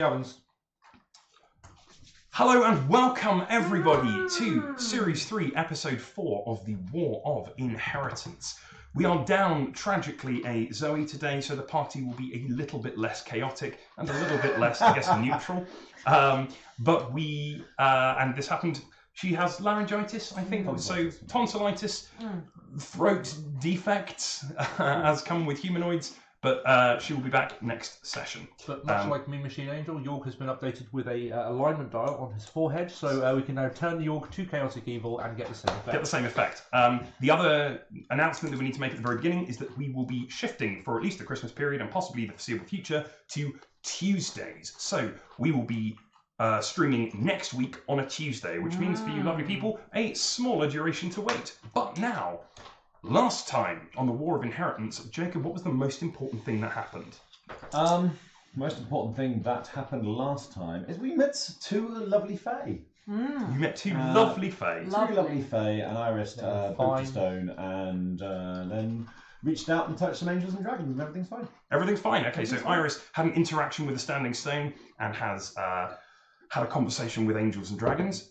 Ovens. Hello and welcome everybody to Series 3, Episode 4 of the War of Inheritance. We are down, tragically, a Zoe today, so the party will be a little bit less chaotic and a little bit less, I guess, neutral. But we, and this happened, she has laryngitis, I think, so tonsillitis, throat defects, as come with humanoids. But she will be back next session. But much like Mean Machine Angel, York has been updated with a alignment dial on his forehead, so we can now turn York to Chaotic Evil and get the same effect. Get the same effect. The other announcement that we need to make at the very beginning is that we will be shifting for at least the Christmas period and possibly the foreseeable future to Tuesdays. So we will be streaming next week on a Tuesday, which means for you lovely people, a smaller duration to wait. But now, last time on the War of Inheritance, Jacob, what was the most important thing that happened? Most important thing that happened last time is we met two lovely fae. You met two lovely fae. Two lovely fae, and Iris broke the stone, and then reached out and touched some angels and dragons, and everything's fine. Everything's fine. Okay, so Iris had an interaction with a standing stone and has had a conversation with angels and dragons.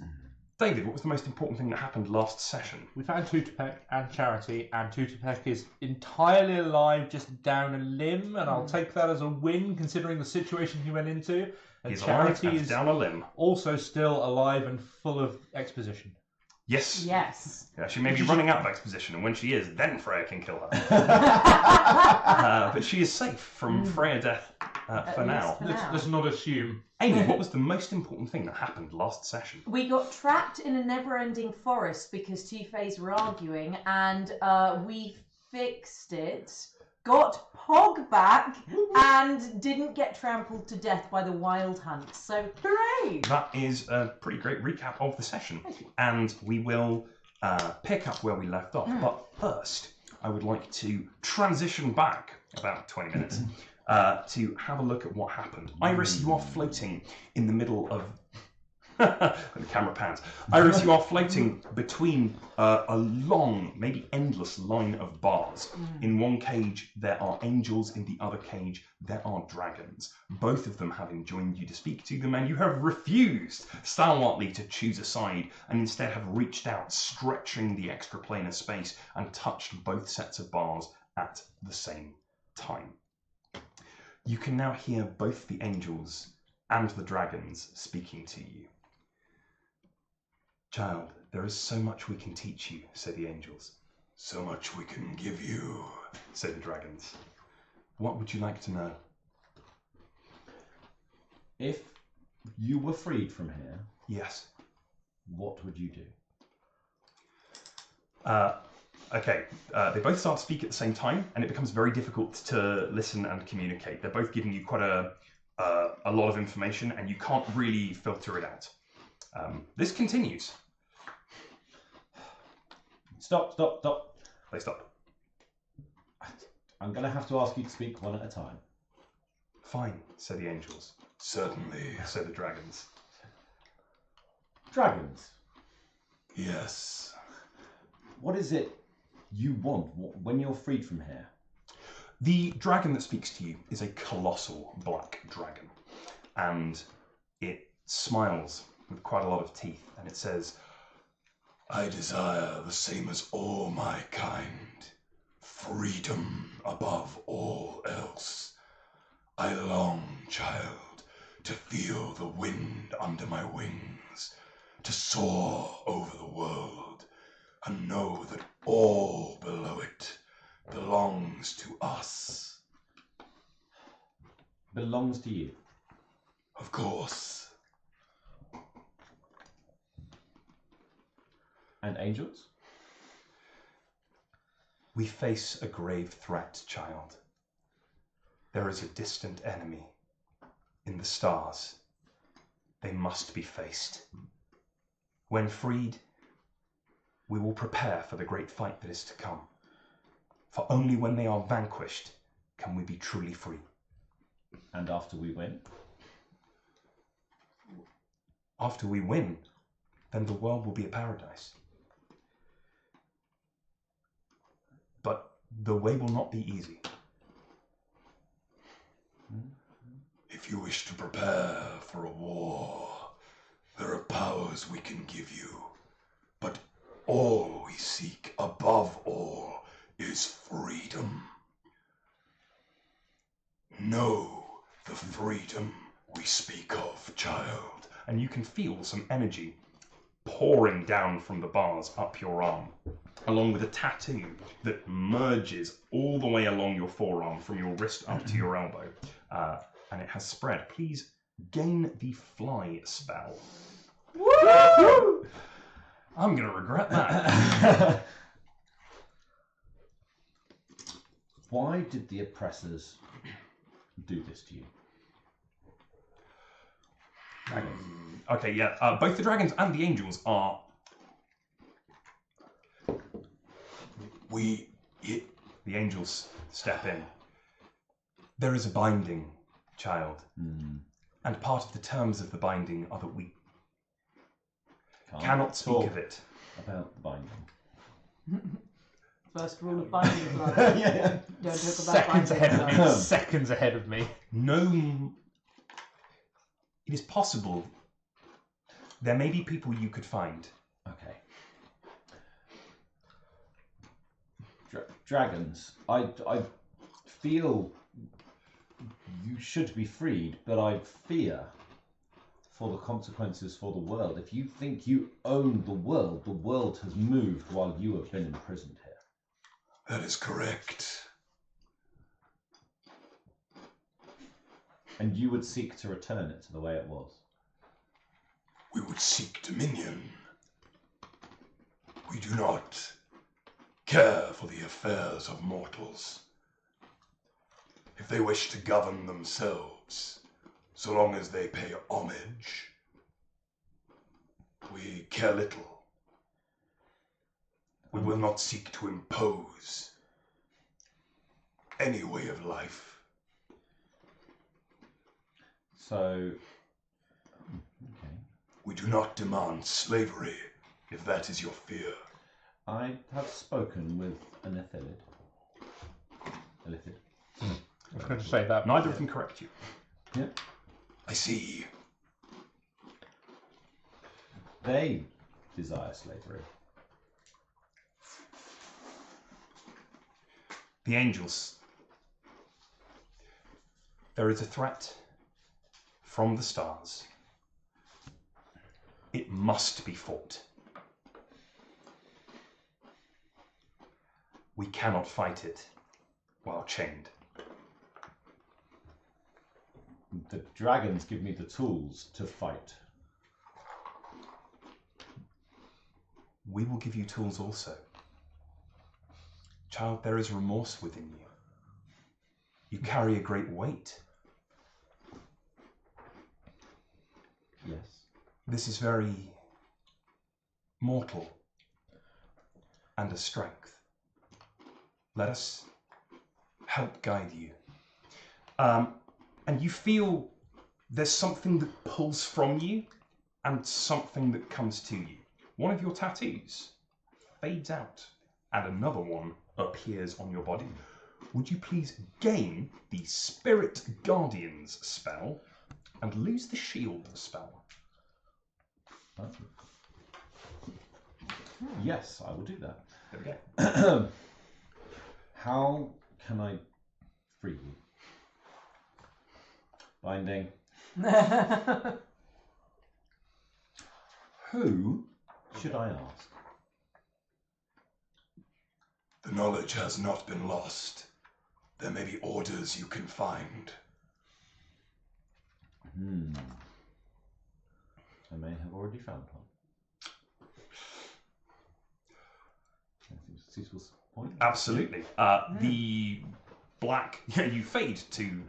David, what was the most important thing that happened last session? We found Tutupek and Charity, and Tutupek is entirely alive, just down a limb, and I'll take that as a win considering the situation he went into. And He's Charity alive and is down a limb. also still alive and full of exposition. Yes. Yes. Yeah, she may be running out of exposition, and when she is, then Freya can kill her. But she is safe from Freya death for now. Let's not assume. Amy, what was the most important thing that happened last session? We got trapped in a never-ending forest because two fays were arguing, and we fixed it, got Pog back, and didn't get trampled to death by the wild hunt. So, hooray! That is a pretty great recap of the session. And we will pick up where we left off. But first, I would like to transition back about 20 minutes to have a look at what happened. Iris, you are floating in the middle of... the camera pans. Iris, you are floating between a long, maybe endless line of bars. In one cage, there are angels. In the other cage, there are dragons. Both of them having joined you to speak to them, and you have refused stalwartly to choose a side, and instead have reached out, stretching the extraplanar space, and touched both sets of bars at the same time. You can now hear both the angels and the dragons speaking to you. Child, there is so much we can teach you, said the angels. So much we can give you, said the dragons. What would you like to know? If you were freed from here, Yes. what would you do? Okay, they both start to speak at the same time, and it becomes very difficult to listen and communicate. They're both giving you quite a lot of information, and you can't really filter it out. This continues. Stop. They stop. I'm going to have to ask you to speak one at a time. Fine, said the angels. Certainly, said the dragons. Dragons, Yes. what is it you want when you're freed from here? The dragon that speaks to you is a colossal black dragon, and it smiles with quite a lot of teeth, and it says, I desire the same as all my kind, freedom above all else. I long, child, to feel the wind under my wings, to soar over the world, and know that all below it belongs to us. Belongs to you. Of course. And angels? We face a grave threat, child. There is a distant enemy in the stars. They must be faced. When freed, we will prepare for the great fight that is to come. For only when they are vanquished can we be truly free. And after we win? After we win, then the world will be a paradise. But the way will not be easy. If you wish to prepare for a war, there are powers we can give you. But all we seek above all is freedom. Know the freedom we speak of, child. And you can feel some energy pouring down from the bars up your arm, along with a tattoo that merges all the way along your forearm from your wrist up to your elbow. And it has spread. Please gain the fly spell. Woo! I'm going to regret that. Why did the oppressors do this to you? Dragons. Okay, yeah. Both the dragons and the angels are... The angels step in. There is a binding, child. And part of the terms of the binding are that we cannot speak of it. About the binding. First rule of binding blood. Yeah. Don't talk about Seconds binding ahead of blood. me. Seconds ahead of me. No... It is possible there may be people you could find. Okay. Dragons. I feel you should be freed, but I fear for the consequences for the world. If you think you own the world has moved while you have been imprisoned here. That is correct. And you would seek to return it to the way it was. We would seek dominion. We do not care for the affairs of mortals. If they wish to govern themselves, so long as they pay homage, we care little. We will not seek to impose any way of life. So, okay. We do not demand slavery, if that is your fear. I have spoken with an Illithid. I couldn't say that. Neither of them correct you. Yeah. I see. They desire slavery. The angels. There is a threat from the stars. It must be fought. We cannot fight it while chained. The dragons give me the tools to fight. We will give you tools also. Child, there is remorse within you. You carry a great weight. Yes. This is very mortal and a strength. Let us help guide you. And you feel there's something that pulls from you and something that comes to you. One of your tattoos fades out and another one appears on your body. Would you please gain the Spirit Guardians spell and lose the Shield spell? Yes, I will do that. There we go. How can I free you? Binding. Who should I ask? The knowledge has not been lost. There may be orders you can find. I may have already found one. Suitable point? Absolutely. The black, you fade to,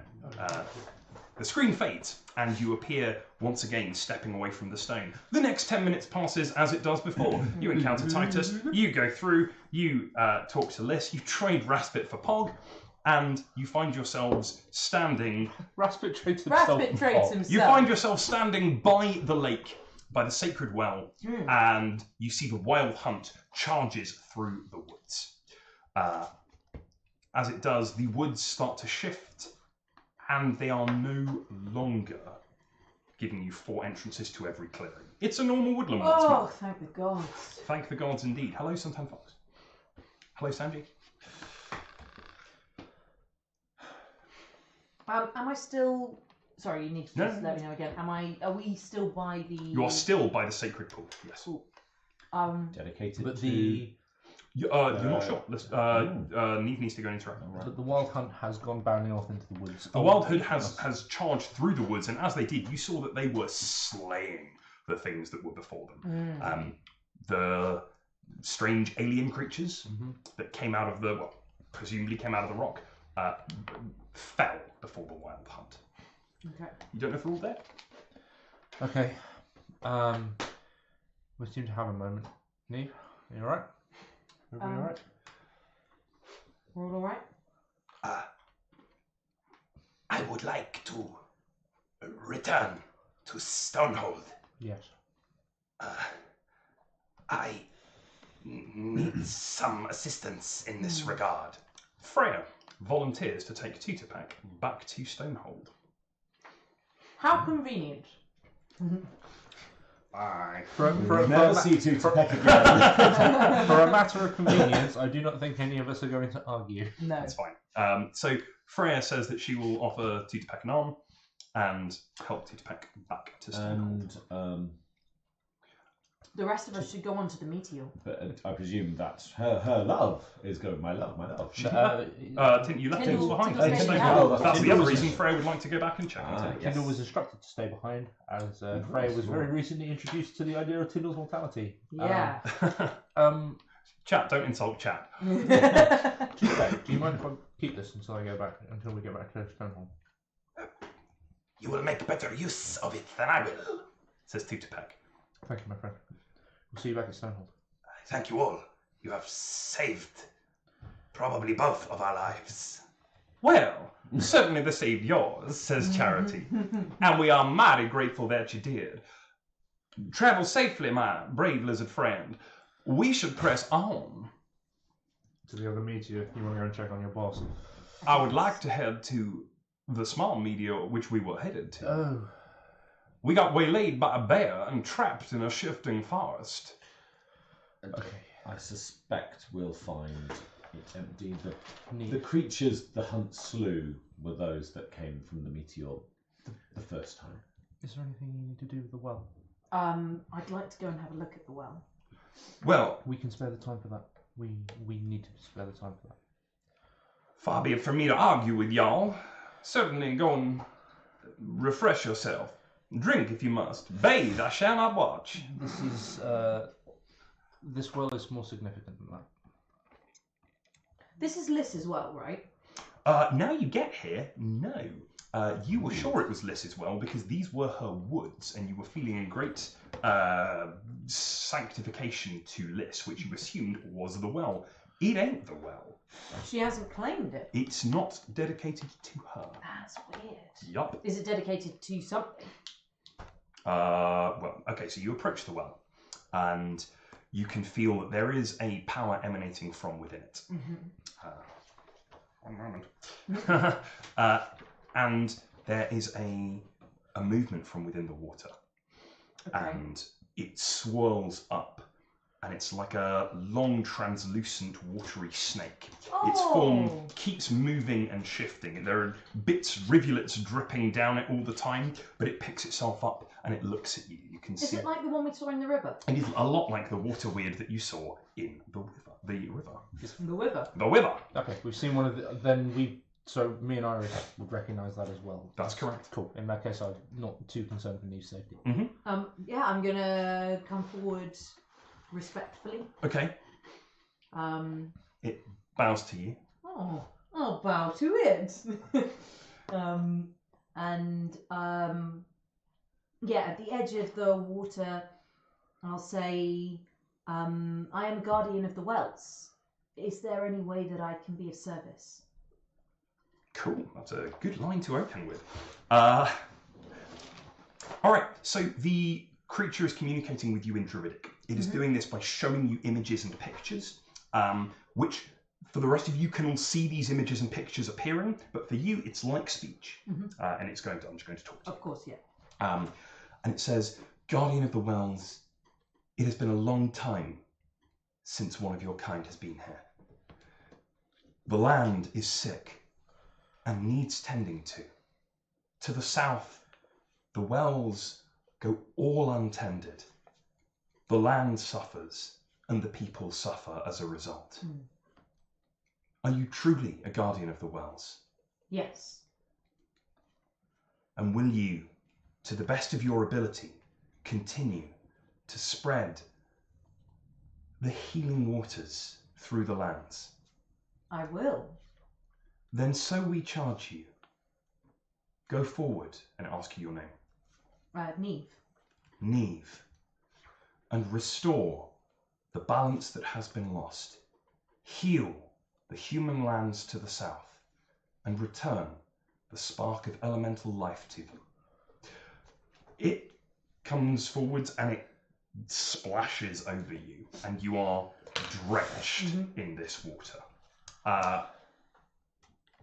the screen fades and you appear once again stepping away from the stone. The next 10 minutes passes as it does before. You encounter Titus, you go through, you talk to Liz, you trade Raspit for Pog, and you find yourselves standing... Raspit trades himself. Raspit trades himself. You find yourself standing by the lake, by the sacred well, and you see the wild hunt charges through the woods. As it does, the woods start to shift, and they are no longer giving you 4 entrances to every clearing. It's a normal woodland once Oh, more. thank the gods. Thank the gods indeed. Hello, Suntan Fox. Hello, Sanji. Am I still... Sorry, you need to No, just let me know again. Are we still by the... You are still by the sacred pool, yes. Dedicated But to... You're not sure. Neve needs to go and interact. But the wild hunt has gone bounding off into the woods. The Wild Hood has charged through the woods, and as they did, you saw that they were slaying the things that were before them. The strange alien creatures that came out of the, well, presumably came out of the rock, fell before the Wild Hunt. Okay. You don't know if they're all dead? Okay. We seem to have a moment. Neve, are you alright? Everybody alright? We're all alright? I would like to return to Stonehold. Yes. I need some assistance in this regard. Freya volunteers to take Tutapak back to Stonehold. How convenient. Never see Tutapak again. For a matter of convenience, I do not think any of us are going to argue. No. That's fine. So Freya says that she will offer Tutapak an arm and help Tutapak back to Stonehold. And The rest of us should go on to the meteor. but I presume that her love is going. My love. You left Tyndall behind. Tyndall stayed Stonehold. behind. That's the Tyndall other was- reason Freya would like to go back and check. Tyndall was instructed to stay behind, as Freya was very recently introduced to the idea of Tyndall's mortality. Yeah. Chat, don't insult chat. Tupac, do you mind if I keep this until we get back to Stonehold? You will make better use of it than I will. Says Tutapak. Thank you, my friend. We'll see you back at Stonehold. Thank you all. You have saved probably both of our lives. Well, certainly they saved yours, says Charity. And we are mighty grateful that you did. Travel safely, my brave lizard friend. We should press on. To the other meteor, you want to go and check on your boss? I would like to head to the small meteor which we were headed to. Oh. We got waylaid by a bear and trapped in a shifting forest. Okay. I suspect we'll find it empty. The creatures the hunt slew were those that came from the meteor the first time. Is there anything you need to do with the well? I'd like to go and have a look at the well. Well, We can spare the time for that. We need to spare the time for that. far be it from me to argue with y'all. Certainly go and refresh yourself. Drink if you must. Bathe, I shall not watch. This well is more significant than that. This is Liz as well, right? Now you get here, no. You were sure it was Liss's well because these were her woods, and you were feeling in great sanctification to Liss, which you assumed was the well. It ain't the well. She hasn't claimed it. It's not dedicated to her. That's weird. Yup. Is it dedicated to something? Well, okay, so you approach the well, and you can feel that there is a power emanating from within it. One moment. And there is a movement from within the water. Okay. And it swirls up, and it's like a long, translucent, watery snake. Its form keeps moving and shifting, and there are rivulets dripping down it all the time, but it picks itself up and it looks at you. You can Is see it like the one we saw in the river? it is a lot like the water weird that you saw in the river. The river. The river. The river. Okay, we've seen one of the. Then so me and Iris would recognise that as well. That's correct. Cool. In that case, I'm not too concerned for Neve's safety. Yeah, I'm gonna come forward respectfully. Okay. It bows to you. Oh, I'll bow to it. Yeah, at the edge of the water, I'll say, I am guardian of the wells. Is there any way that I can be of service? Cool. That's a good line to open with. All right. So the creature is communicating with you in Druidic. It is doing this by showing you images and pictures, which For the rest of you, can all see these images and pictures appearing, but for you, it's like speech, and I'm just going to talk to you. Of course, yeah. And it says, Guardian of the Wells, it has been a long time since one of your kind has been here. The land is sick and needs tending to. To the south, the wells go all untended. The land suffers and the people suffer as a result. Are you truly a guardian of the wells? Yes. And will you, to the best of your ability, continue to spread the healing waters through the lands? I will. Then so we charge you. Go forward and ask you your name. Neve. Neve. And restore the balance that has been lost. Heal the human lands to the south and return the spark of elemental life to them. It comes forwards and it splashes over you, and you are drenched in this water.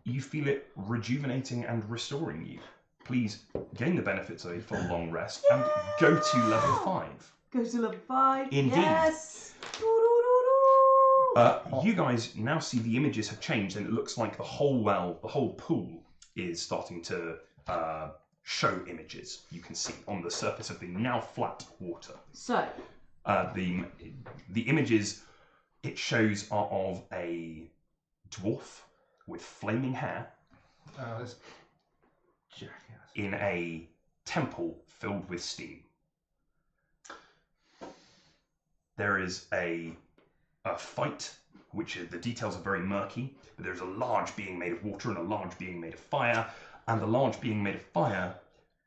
You feel it rejuvenating and restoring you. Please gain the benefits of a full long rest and go to level 5. Go to level 5. Indeed. Yes. You guys now see the images have changed, and it looks like the whole well, the whole pool is starting to show images. You can see on the surface of the now flat water. So, the images it shows are of a dwarf with flaming hair This jackass. in a temple filled with steam. There is a fight, which the details are very murky, but there's a large being made of water and a large being made of fire, and the large being made of fire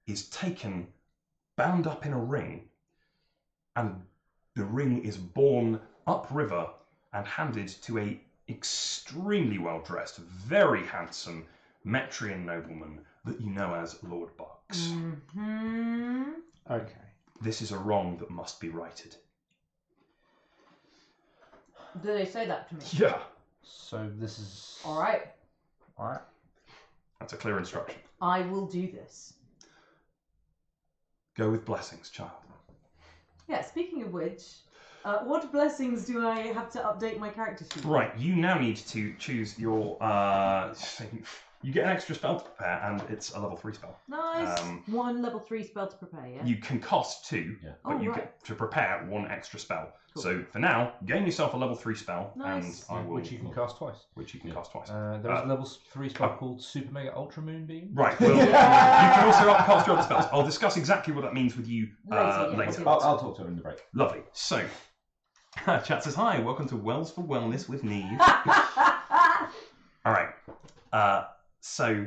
is taken, bound up in a ring, and the ring is borne upriver and handed to a extremely well-dressed, very handsome Metrian nobleman that you know as Lord Bucks. Okay. This is a wrong that must be righted. do they say that to me? Yeah. So this is... Alright. Alright. That's a clear instruction. I will do this. Go with blessings, child. Yeah, speaking of which, what blessings do I have to update my character sheet? Right, you now need to choose your... you get an extra spell to prepare, and it's a level 3 spell. Nice. 1 level 3 spell to prepare, yeah? You can cost 2, but Oh, you right. get to prepare 1 extra spell. Cool. So for now, gain yourself a level 3 spell, Nice. and I will... Which you can cast twice. Which you can cast twice. There's a level 3 spell called Super Mega Ultra Moonbeam. Right, well, you can also cast your other spells. I'll discuss exactly what that means with you later. I'll talk to her in the break. Lovely. So, chat says, hi, welcome to Wells for Wellness with Neve. All right. So,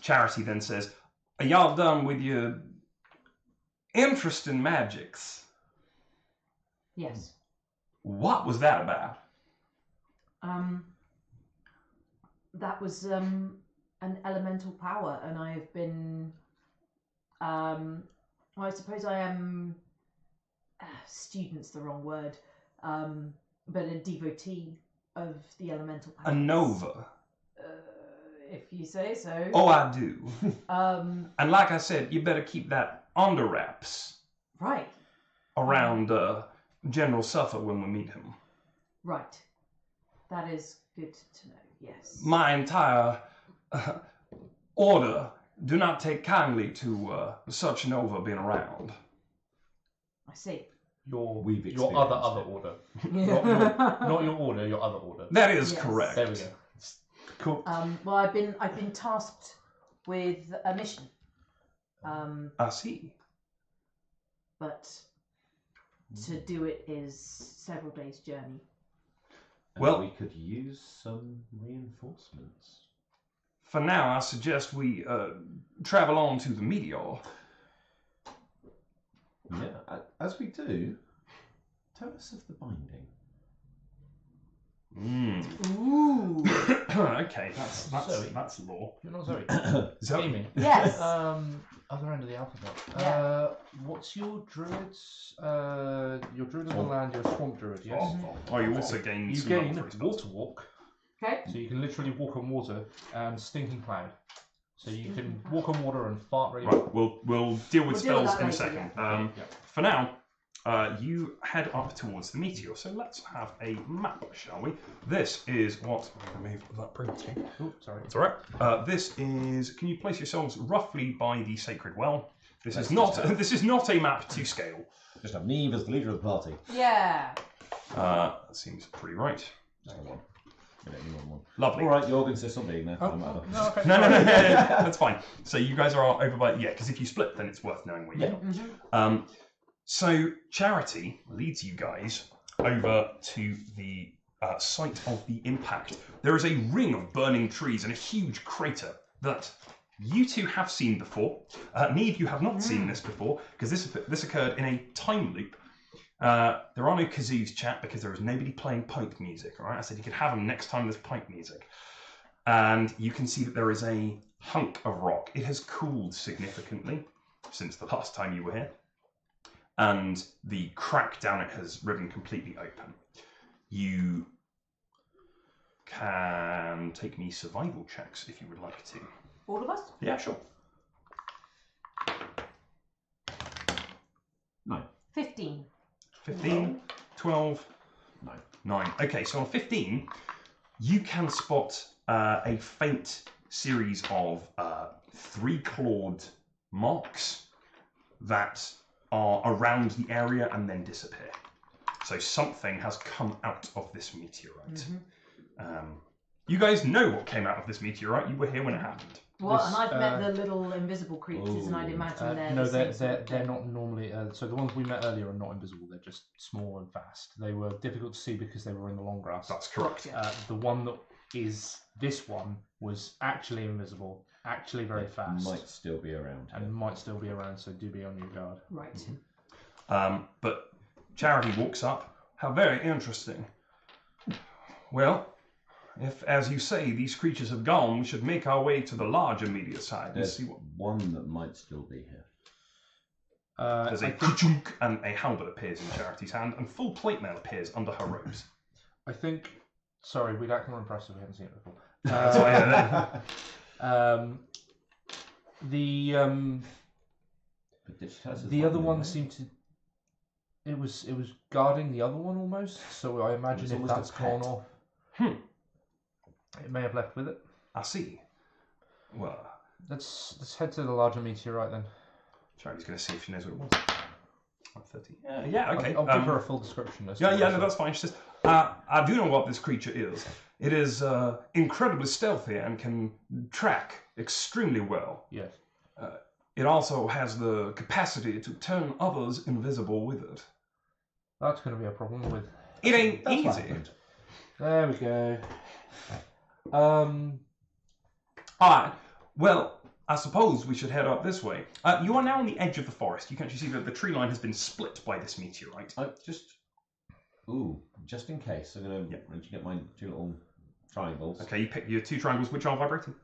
Charity then says, are y'all done with your interesting magics? Yes. What was that about? That was an elemental power, and I have been. Well, I suppose I am. Student's the wrong word, but a devotee of the elemental powers. A Nova. If you say so. Oh, I do. Um. And like I said, you better keep that under wraps Right. around General Suffer when we meet him. Right. That is good to know. Yes. My entire order do not take kindly to such Nova being around. I see. Your We've other experienced order. Not your order, your other order. That is Yes. correct. There we go. Cool. Well, I've been tasked with a mission. I see. But to do it is several days' journey. And Well- we could use some reinforcements. For now, I suggest we travel on to the meteor. Yeah, as we do, tell us of the binding. Ooh. Okay, Zoe. that's law. You're not Zoe. Zoe. Amy. Yes. Other end of the alphabet. Yeah. What's your druid's? Your druid of the land, your swamp druid, yes? Oh, you also gain You some gain level 3 spells. water walk. Okay. So you can literally walk on water and stinking cloud. So you can walk on water and fart really well. Right, we'll deal with We'll deal with spells that in a later, second. Yeah. For now, you head up towards the meteor. So let's have a map, shall we? This is what. I'm going to move that printing. Oh, sorry. That's all right. This is. Can you place yourselves roughly by the sacred well? This is not a map to scale. Just have me as the leader of the party. Yeah. That seems pretty right. Just the one. We don't need more than one. Lovely. All right, Jorgen insists on being there. Doesn't matter. No, okay. No, that's fine. So you guys are over by because if you split, then it's worth knowing where you are. So Charity leads you guys over to the site of the impact. There is a ring of burning trees and a huge crater that you two have seen before. Neve, you have not seen this before because this occurred in a time loop. There are no kazoos, chat, because there is nobody playing pipe music. All right, I said you could have them next time there's pipe music. And you can see that there is a hunk of rock. It has cooled significantly since the last time you were here. And the crack down it has riven completely open. You can take me survival checks if you would like to. All of us? Yeah, sure. 9. 15. 15, 12, 9. Okay, so on 15, you can spot a faint series of 3-clawed marks that are around the area and then disappear. So something has come out of this meteorite. You guys know what came out of this meteorite. You were here when it happened. What? And I've met the little invisible creatures, and I'd imagine they're no, the same sort of they're not normally. So the ones we met earlier are not invisible. They're just small and fast. They were difficult to see because they were in the long grass. That's correct. The one that is this one was actually invisible, actually very fast, Might still be around. and might still be around. So do be on your guard. Right. But Charity walks up. How very interesting. Well, if, as you say, these creatures have gone, we should make our way to the large immediate side and There's see what. one that might still be here. There's a ka-chunk and a halberd appears in Charity's hand, and full plate mail appears under her robes. I think. Sorry, we'd act more impressive. We haven't seen it before. That's why, The other one seemed to. It was guarding the other one almost. So I imagine if almost a that's pet. gone off, it may have left with it. I see. Well, Let's head to the larger meteorite then. Charity's going to see if she knows what it was. 130. Yeah, okay. I'll give her a full description. No, that's fine. She says, I do know what this creature is. It is incredibly stealthy and can track extremely well. Yes. It also has the capacity to turn others invisible with it. That's going to be a problem with. It ain't That's what easy. happened. There we go. Alright, well, I suppose we should head up this way. You are now on the edge of the forest. You can actually see that the tree line has been split by this meteorite. Just in case, I'm going to get my 2 little triangles. Okay, you pick your 2 triangles, which are vibrating.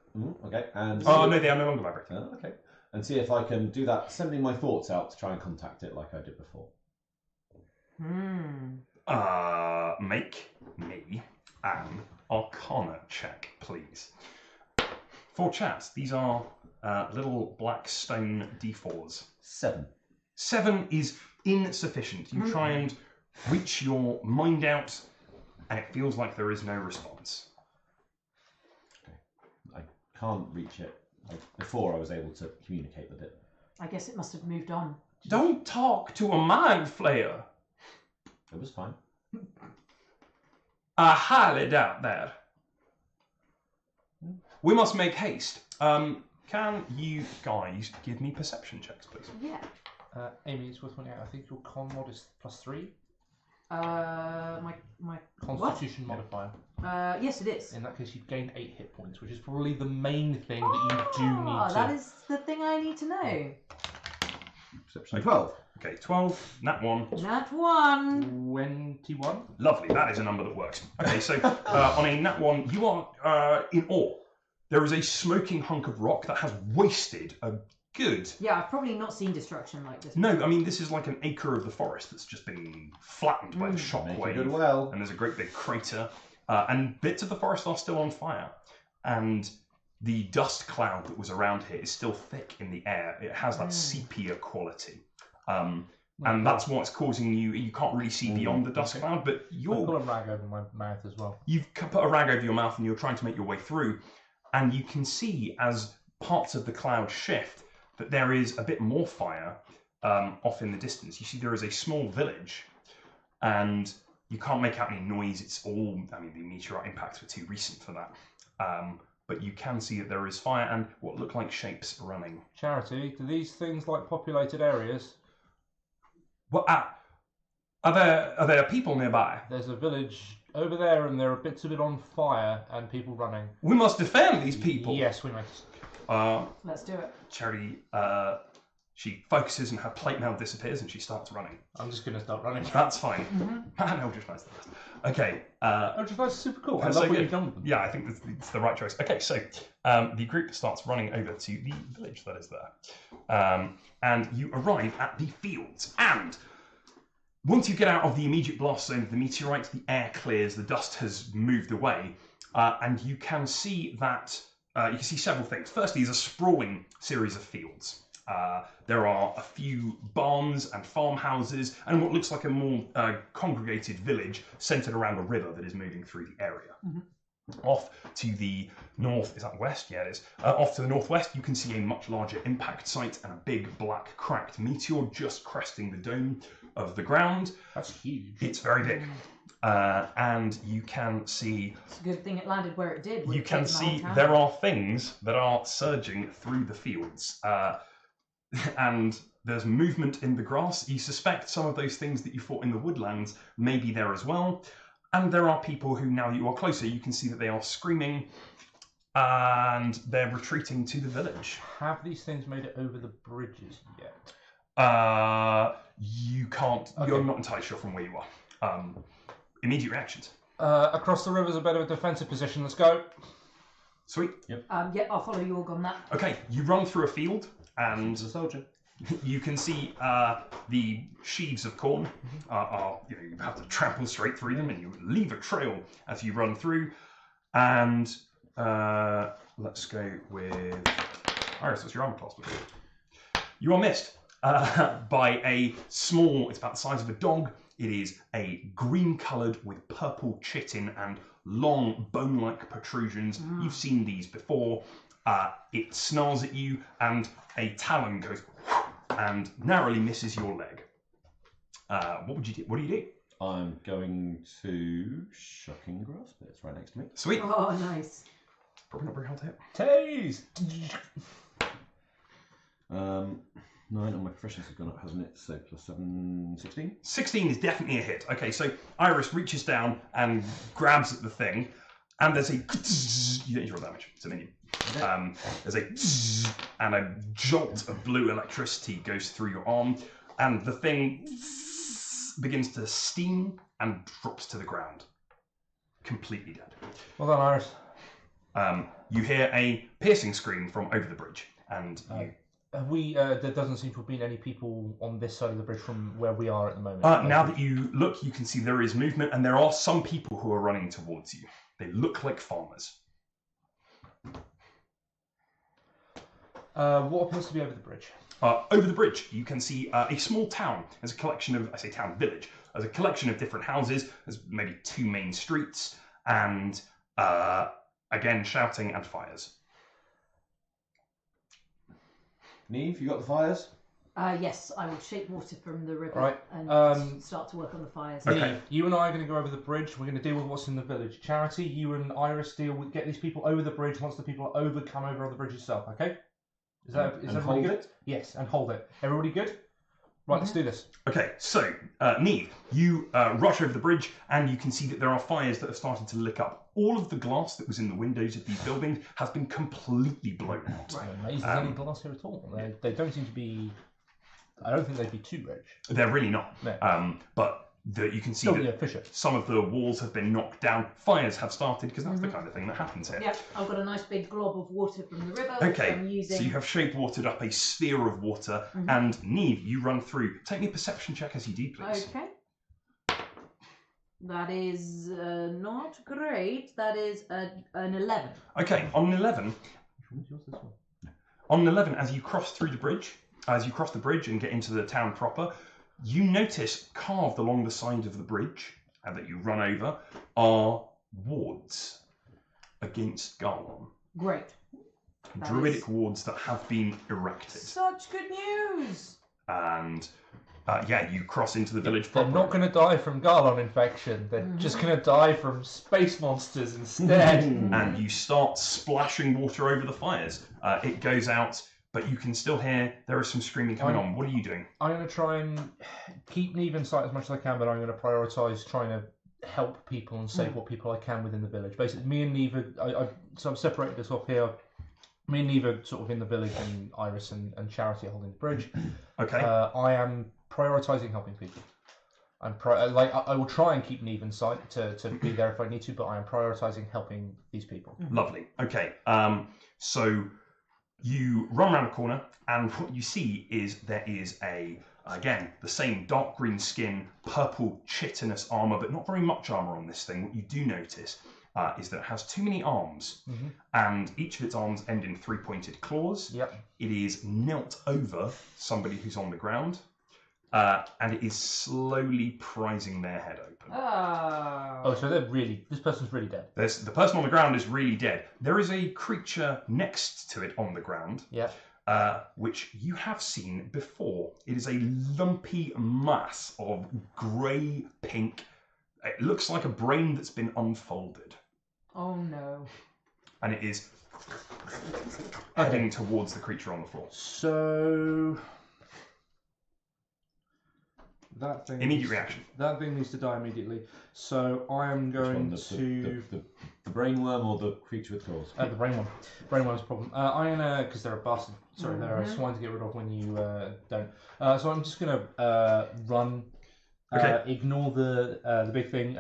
Okay, and Oh, no, they are no longer vibrating. Oh, okay, and see if I can do that, sending my thoughts out to try and contact it like I did before. Make me an Arcana check, please. For chats, these are little black stone d4s. 7. 7 is insufficient. You try and reach your mind out, and it feels like there is no response. I can't reach it. Before I was able to communicate with it. I guess it must have moved on. Don't talk to a mind flayer. It was fine. I highly doubt that. We must make haste. Can you guys give me perception checks, please? Yeah. Amy, it's worth pointing out. I think your con mod is +3. My Constitution modifier. yes, it is. In that case, you've gained 8 hit points, which is probably the main thing that you do need to. That is the thing I need to know. Perception 12. Okay, 12, nat 1. Nat 1. 21. Lovely, that is a number that works. Okay, so on a nat 1, you are in awe. There is a smoking hunk of rock that has wasted a good... Yeah, I've probably not seen destruction like this. No, I mean, this is like an acre of the forest that's just been flattened by the Make a shockwave. good well. And there's a great big crater. and bits of the forest are still on fire. And the dust cloud that was around here is still thick in the air. It has that sepia quality. And that's what's causing you can't really see beyond the dust cloud, but I'll put a rag over my mouth as well. you've put a rag over your mouth and you're trying to make your way through, and you can see as parts of the cloud shift that there is a bit more fire off in the distance. You see there is a small village, and you can't make out any noise. It's all, I mean, the meteorite impacts were too recent for that. But you can see that there is fire and what look like shapes running. Charity, do these things like populated areas? Well, are there people nearby? There's a village over there, and there are bits of it on fire and people running. We must defend these people. Yes, we must. Let's do it. Charity, she focuses and her plate mail disappears and she starts running. I'm just going to start running. That's fine. Man, Eldritch Knight's the best. Okay. Eldritch Knight's super cool. I That's love so what good. you've done with them. Yeah, I think it's the right choice. Okay, so the group starts running over to the village that is there. And you arrive at the fields. And once you get out of the immediate blast zone of the meteorite, the air clears, the dust has moved away, and you can see that you can see several things. Firstly, is a sprawling series of fields. There are a few barns and farmhouses and what looks like a more congregated village centered around a river that is moving through the area. Off to the north, is that west? Yeah, it is. Off to the northwest, you can see a much larger impact site and a big black cracked meteor just cresting the dome of the ground. That's huge. It's very big. And you can see... It's a good thing it landed where it did. You can see there are things that are surging through the fields. And there's movement in the grass. You suspect some of those things that you fought in the woodlands may be there as well. And there are people who, now that you are closer, you can see that they are screaming and they're retreating to the village. Have these things made it over the bridges yet? You can't, Okay. You're not entirely sure from where you are. Immediate reactions. Across the river's a bit of a defensive position. Let's go. Sweet. I'll follow Yorg on that. Okay, you run through a field and As a soldier. you can see the sheaves of corn you have to trample straight through them and you leave a trail as you run through. And let's go with Iris. What's your armor class? You are missed by a small, it's about the size of a dog. It is a green coloured with purple chitin and long bone-like protrusions. You've seen these before. It snarls at you and a talon goes and narrowly misses your leg. What would you do? What do you do? I'm going to shocking grasp it. It's right next to me. Sweet. Oh, nice. Probably not very hard to hit. Tase! 9 on my proficiency has gone up, hasn't it? So plus 7, 16. 16 is definitely a hit. Okay, so Iris reaches down and grabs at the thing, and there's a you don't roll damage. It's a minion. There's a and a jolt of blue electricity goes through your arm, and the thing begins to steam and drops to the ground, completely dead. Well done, Iris. You hear a piercing scream from over the bridge, and you. There doesn't seem to have been any people on this side of the bridge from where we are at the moment. Now that you look, you can see there is movement, and there are some people who are running towards you. They look like farmers. What appears to be over the bridge? Over the bridge, you can see a small town. There's a collection of, I say town, village. There's a collection of different houses. There's maybe 2 main streets, and again, shouting and fires. Neve, you got the fires? Yes, I will shape water from the river Right, and start to work on the fires. Okay. Neve, you and I are going to go over the bridge. We're going to deal with what's in the village. Charity, you and Iris get these people over the bridge. Once the people are over, come over on the bridge itself, okay? Is everybody hold good? it? Yes, and hold it. Everybody good? Right, let's do this. Okay, so Neve, you rush over the bridge, and you can see that there are fires that have started to lick up. All of the glass that was in the windows of these buildings has been completely blown out. Right. Amazing, there's any glass here at all. They don't seem to be... I don't think they'd be too rich. They're really not. No. But you can see Still, that yeah, Fisher. some of the walls have been knocked down. Fires have started, because that's the kind of thing that happens here. Yeah, I've got a nice big glob of water from the river, which Okay, I'm using. so you have shape watered up a sphere of water, and Neve, you run through. Take me a perception check as you do, please. Okay. That is not great. That is an 11. Okay, on an 11, on an 11, as you cross through the bridge, as you cross the bridge and get into the town proper, you notice carved along the side of the bridge, and that you run over, are wards against Garlon. Great. Druidic wards that have been erected. Such good news. And yeah, you cross into the village They're proper. not going to die from Garlon infection. They're just going to die from space monsters instead. And you start splashing water over the fires. It goes out, but you can still hear there is some screaming coming on. What are you doing? I'm going to try and keep Neve in sight as much as I can, but I'm going to prioritise trying to help people and save what people I can within the village. Basically, me and Neve, so I've separated this off here. Me and Neve are sort of in the village, and Iris and Charity are holding the bridge. Okay. I am prioritising helping people. I will try and keep Neve in sight to be there if I need to, but I am prioritising helping these people. Lovely. Okay. So you run around a corner, and what you see is there is again, the same dark green skin, purple chitinous armour, but not very much armour on this thing. What you do notice is that it has too many arms, and each of its arms end in 3-pointed claws. Yep. It is knelt over somebody who's on the ground, and it is slowly prizing their head open. Oh, so this person's really dead. The person on the ground is really dead. There is a creature next to it on the ground, which you have seen before. It is a lumpy mass of grey-pink. It looks like a brain that's been unfolded. Oh no. And it is heading towards the creature on the floor. So that thing. Immediate reaction. That thing needs to die immediately. So I am going to the brain worm or the creature with claws. the brain one. Brain worm's a problem. I'm gonna because they're a bastard. Sorry, they're a swine to get rid of when you don't. So I'm just gonna run. Okay. Ignore the big thing.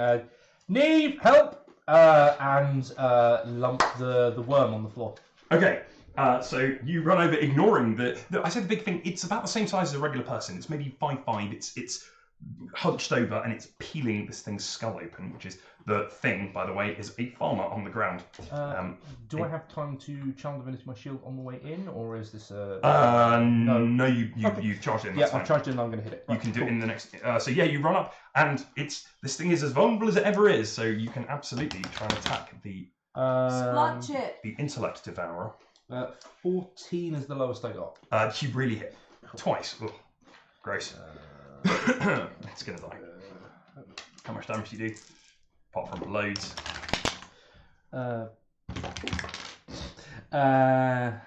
Neve, help! And lump the worm on the floor. Okay, so you run over, ignoring I said the big thing. It's about the same size as a regular person. It's maybe 5'5". It's hunched over and it's peeling this thing's skull open, which is the thing, by the way, is a farmer on the ground. Do I have time to channel divinity my shield on the way in, or is this a? No, you've charged in. Yeah, That's I've charged in. And I'm going to hit it. You can do it in the next. So yeah, you run up, and this thing is as vulnerable as it ever is. So you can absolutely try and attack the Splotch it. the intellect devourer. 14 is the lowest I got. You really hit twice. Ugh. Gross. It's gonna die. How much damage do you do? Apart from loads.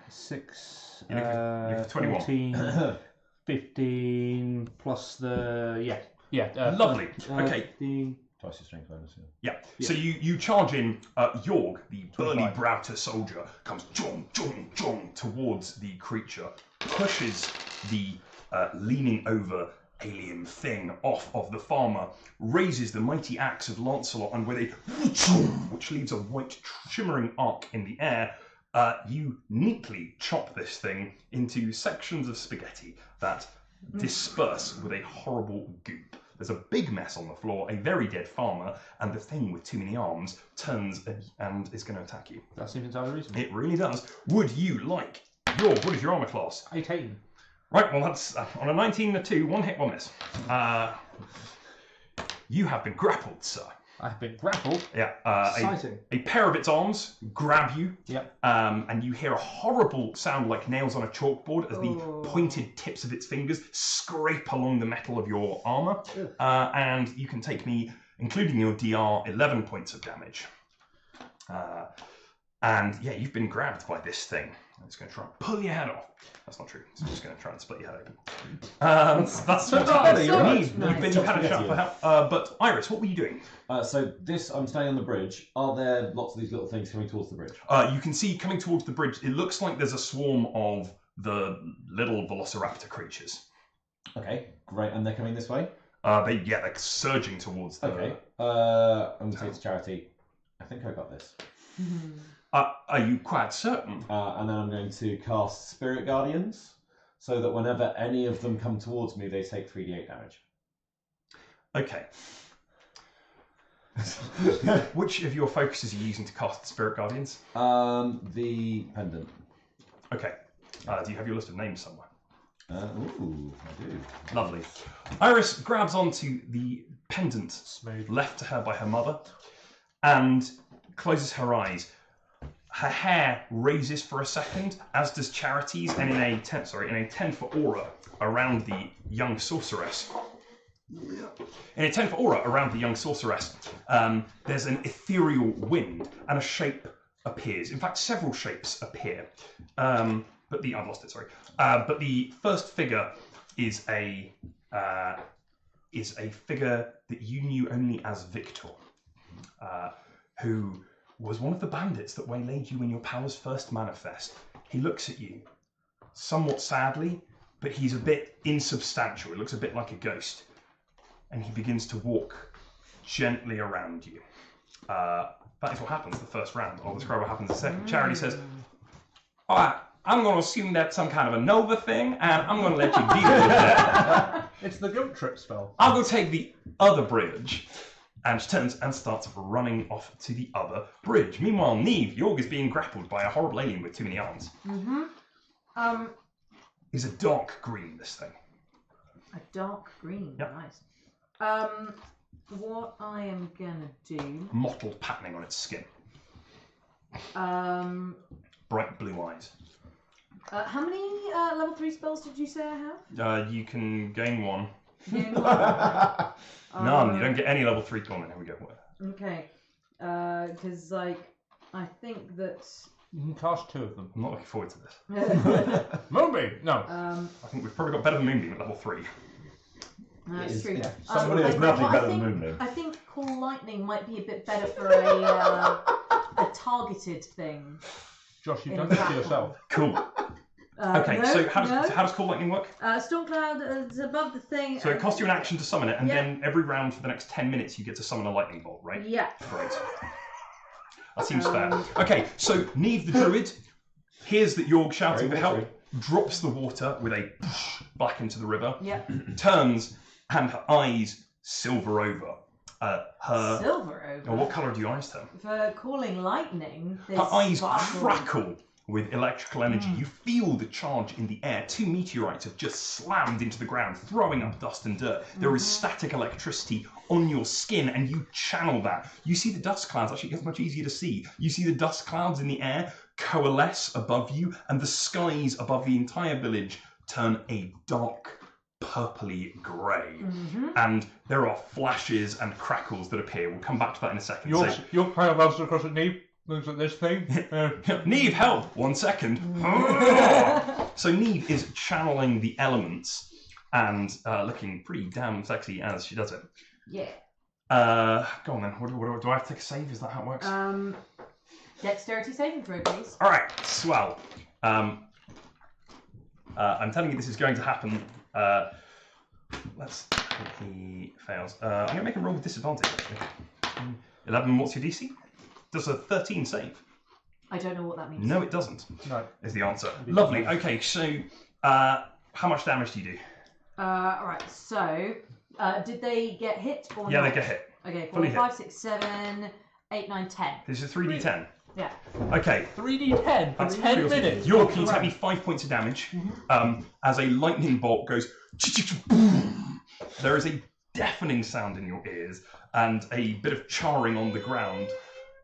6. You look for 21. 14, 15 plus the Lovely. Okay. 15. Twice your strength bonus. Yeah. So you charge in. Jorg, the burly Browter soldier, comes jong towards the creature, pushes the leaning over alien thing off of the farmer, raises the mighty axe of Lancelot, and with a which leaves a white shimmering arc in the air, you neatly chop this thing into sections of spaghetti that disperse with a horrible goop. There's a big mess on the floor, a very dead farmer, and the thing with too many arms turns and is going to attack you. That seems entirely reasonable. It really does. Would you like what is your armor class? 18. Right, well that's on a 19 and a 2, 1 hit, 1 miss. You have been grappled, sir. I've been grappled. Yeah. Exciting. A pair of its arms grab you. Yep. And you hear a horrible sound like nails on a chalkboard as the pointed tips of its fingers scrape along the metal of your armor. And you can take me, including your DR, 11 points of damage. And yeah, you've been grabbed by this thing. It's going to try and pull your head off. That's not true. It's just going to try and split your head open. That's what you need. You've had a shout for help. But Iris, what were you doing? So I'm staying on the bridge. Are there lots of these little things coming towards the bridge? You can see coming towards the bridge, it looks like there's a swarm of the little velociraptor creatures. Okay, great. And they're coming this way? They're surging towards the... Okay. I'm going to say to Charity, I think I got this. Are you quite certain? And then I'm going to cast Spirit Guardians, so that whenever any of them come towards me, they take 3d8 damage. Okay. Which of your focuses are you using to cast Spirit Guardians? The pendant. Okay. Do you have your list of names somewhere? Ooh, I do. Lovely. Iris grabs onto the pendant Smooth. left to her by her mother and closes her eyes. Her hair raises for a second, as does Charity's, and in a 10-foot aura around the young sorceress. In a 10-foot aura around the young sorceress, there's an ethereal wind, and a shape appears. In fact, several shapes appear. But I've lost it. Sorry. But the first figure is a figure that you knew only as Victor, who was one of the bandits that waylaid you when your powers first manifest. He looks at you, somewhat sadly, but he's a bit insubstantial. He looks a bit like a ghost, and he begins to walk gently around you. That is what happens the first round. I'll describe what happens the second. Charity says, "All right, I'm going to assume that's some kind of a Nova thing, and I'm going to let you deal with that. It's the guilt trip spell. I'll go take the other bridge." And she turns and starts running off to the other bridge. Meanwhile, Neve, Jorg is being grappled by a horrible alien with too many arms. It's a dark green, this thing. A dark green, Yep. nice. What I am gonna do... Mottled patterning on its skin. Bright blue eyes. How many level 3 spells did you say I have? You can gain one. Yeah. None. You don't get any level 3 corner. Here we go. Okay. Because, like, I think that... You can cast 2 of them. I'm not looking forward to this. Moonbeam! No. I think we've probably got better than Moonbeam at level 3. That's true. Somebody has nothing better than Moonbeam. I think Call Lightning might be a bit better for a targeted thing. Josh, you've done this to battle. yourself. Cool. Okay, no, so how no. does Call Lightning work? Stormcloud is above the thing. So it costs you an action to summon it, and Yeah. then every round for the next 10 minutes you get to summon a lightning bolt, right? Yeah. Great. That seems fair. Okay, so Neve the Druid hears that Jorg shouting for help, drops the water with a back into the river, Yeah. turns, and her eyes silver over. Silver over. Oh, what colour do your eyes turn? For calling lightning, Her eyes crackle with electrical energy. You feel the charge in the air. 2 meteorites have just slammed into the ground, throwing up dust and dirt. There is static electricity on your skin, and you channel that. You see the dust clouds. Actually, it's much easier to see. You see the dust clouds in the air coalesce above you, and the skies above the entire village turn a dark purpley grey. And there are flashes and crackles that appear. We'll come back to that in a second. Your kind of runs across at Neve, looks at this thing. Neve, help! 1 second. So Neve is channeling the elements and looking pretty damn sexy as she does it. Yeah. Go on then. What do I have to take a save? Is that how it works? Dexterity saving throw, please. All right, swell. I'm telling you this is going to happen. Let's hope he fails. I'm going to make a roll with disadvantage, actually. 11, what's your DC? Does a 13 save? I don't know what that means. No, it doesn't. No. Is the answer. Lovely. Okay, so how much damage do you do? Alright, so did they get hit or Yeah, not? they get hit. Okay, Fully 4, 5, 6, 7, 8, 9, 10. This is 3d10. Yeah. Okay. 3d10 for 10 minutes. York, can you take me 5 points of damage as a lightning bolt goes boom. There is a deafening sound in your ears and a bit of charring on the ground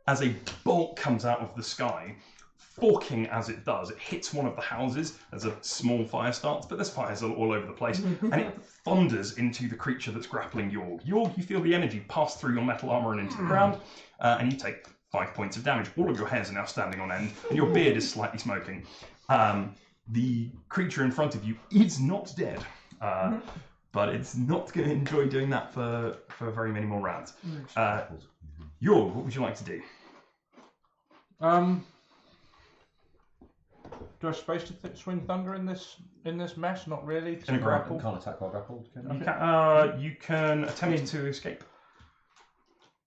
as a bolt comes out of the sky. Forking as it does, it hits one of the houses as a small fire starts, but there's fires all over the place, and it thunders into the creature that's grappling Jorg. Jorg, you feel the energy pass through your metal armor and into the ground, and you take 5 points of damage. All of your hairs are now standing on end, and your beard is slightly smoking. The creature in front of you is not dead, but it's not going to enjoy doing that for very many more rounds. Jorg, what would you like to do? Do I have space to swing thunder in this mess? Not really. In a grapple. Can't attack while grappled, can you? You can attempt to escape.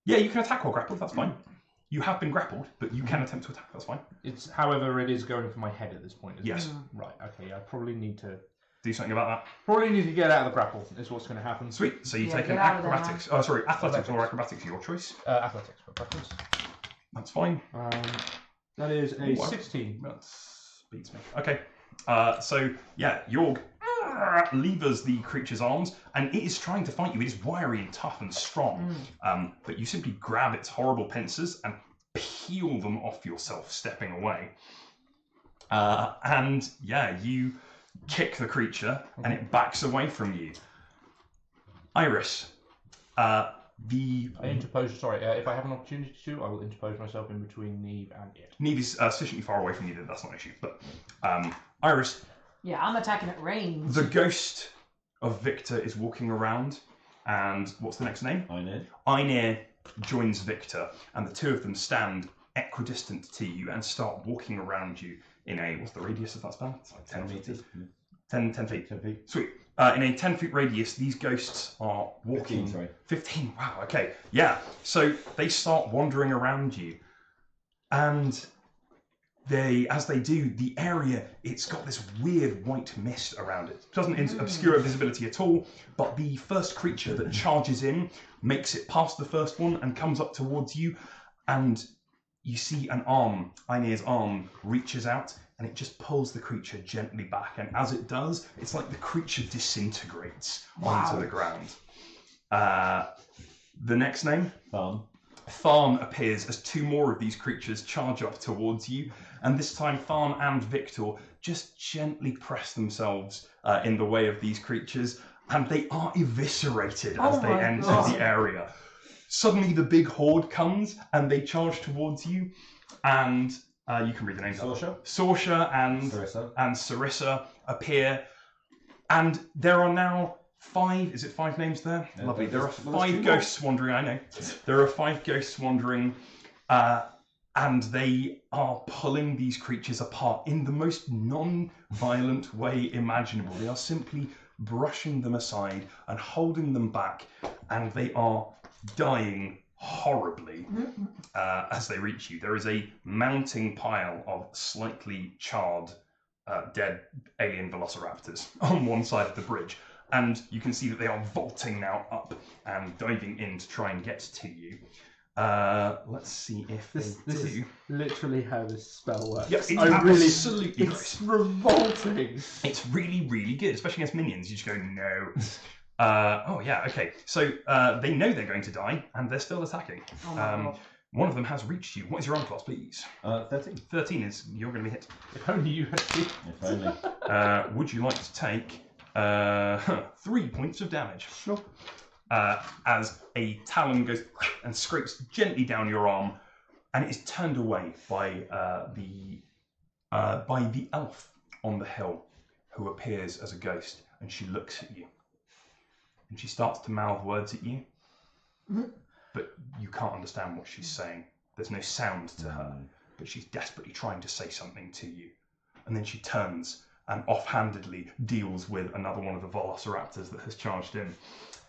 Yeah, you can attack while grappled, that's fine. You have been grappled, but you can attempt to attack, that's fine. It's however it is going for my head at this point. Isn't Yes. It? Right. Okay. I probably need to do something about that. Probably need to get out of the grapple. Is what's going to happen. Sweet. So you Yeah, take an get out of there, acrobatics. Oh, sorry, athletics or acrobatics, your choice. Athletics for preference. That's fine. That is a Ooh, wow. 16. That beats me. Okay. So yeah, Jorg levers the creature's arms, and it is trying to fight you. It is wiry and tough and strong. But you simply grab its horrible pincers and peel them off yourself, stepping away. And yeah, you kick the creature, and it backs away from you. Iris, I interpose. Sorry, if I have an opportunity to, I will interpose myself in between Neve and it. Neve is sufficiently far away from you that that's not an issue. But Iris, Yeah, I'm attacking at range. the ghost of Victor is walking around, and what's the next name? Einir joins Victor, and the two of them stand equidistant to you and start walking around you in a, what's the radius of that spell? It's like 10 meters. 10 feet. 10 feet. Sweet. In a 10-foot radius, these ghosts are walking. 15, sorry. 15, wow, okay. Yeah, so they start wandering around you. And as they do, the area, it's got this weird white mist around it. It doesn't obscure visibility at all, but the first creature that charges in makes it past the first one and comes up towards you, and you see an arm, Einir's arm, reaches out, and it just pulls the creature gently back. And as it does, it's like the creature disintegrates onto the ground. The next name? Tharn appears as two more of these creatures charge up towards you. And this time, Tharn and Victor just gently press themselves in the way of these creatures. And they are eviscerated as they enter the area. Suddenly, the big horde comes, and they charge towards you. And you can read the names. Sorsha and Sarissa appear, and there are now 5. Is it 5 names there? Yeah, lovely. There are 5 ghosts wandering. I know. There are 5 ghosts wandering, and they are pulling these creatures apart in the most non-violent way imaginable. They are simply brushing them aside and holding them back, and they are dying horribly as they reach you. There is a mounting pile of slightly charred dead alien velociraptors on one side of the bridge, and you can see that they are vaulting now up and diving in to try and get to you. Let's see if this is literally how this spell works. Yes, it's absolutely it's revolting. It's really, really good, especially against minions. You just go, no. Oh yeah, okay. So they know they're going to die, and they're still attacking. One of them has reached you. What is your armor class, please? 13. 13 is you're going to be hit. If only you had seen. If only. Would you like to take 3 points of damage? Sure. As a talon goes and scrapes gently down your arm, and it is turned away by the elf on the hill, who appears as a ghost, and she looks at you. And she starts to mouth words at you, but you can't understand what she's saying. There's no sound to her, but she's desperately trying to say something to you. And then she turns and offhandedly deals with another one of the velociraptors that has charged in.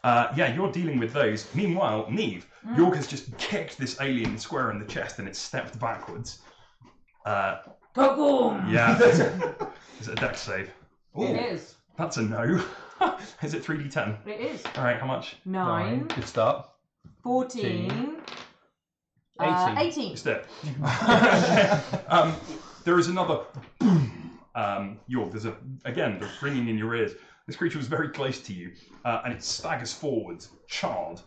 Yeah, you're dealing with those. Meanwhile, Neve, Jorg has just kicked this alien square in the chest, and it's stepped backwards. Kaboom! Yeah. Is it a dex save? Ooh. It is. That's a no. Is it 3d10? It is. All right, how much? 9. Good start. 14. 18. It's dead. There is another boom. Jorg, there's again, the ringing in your ears. This creature was very close to you, and it staggers forwards, charred,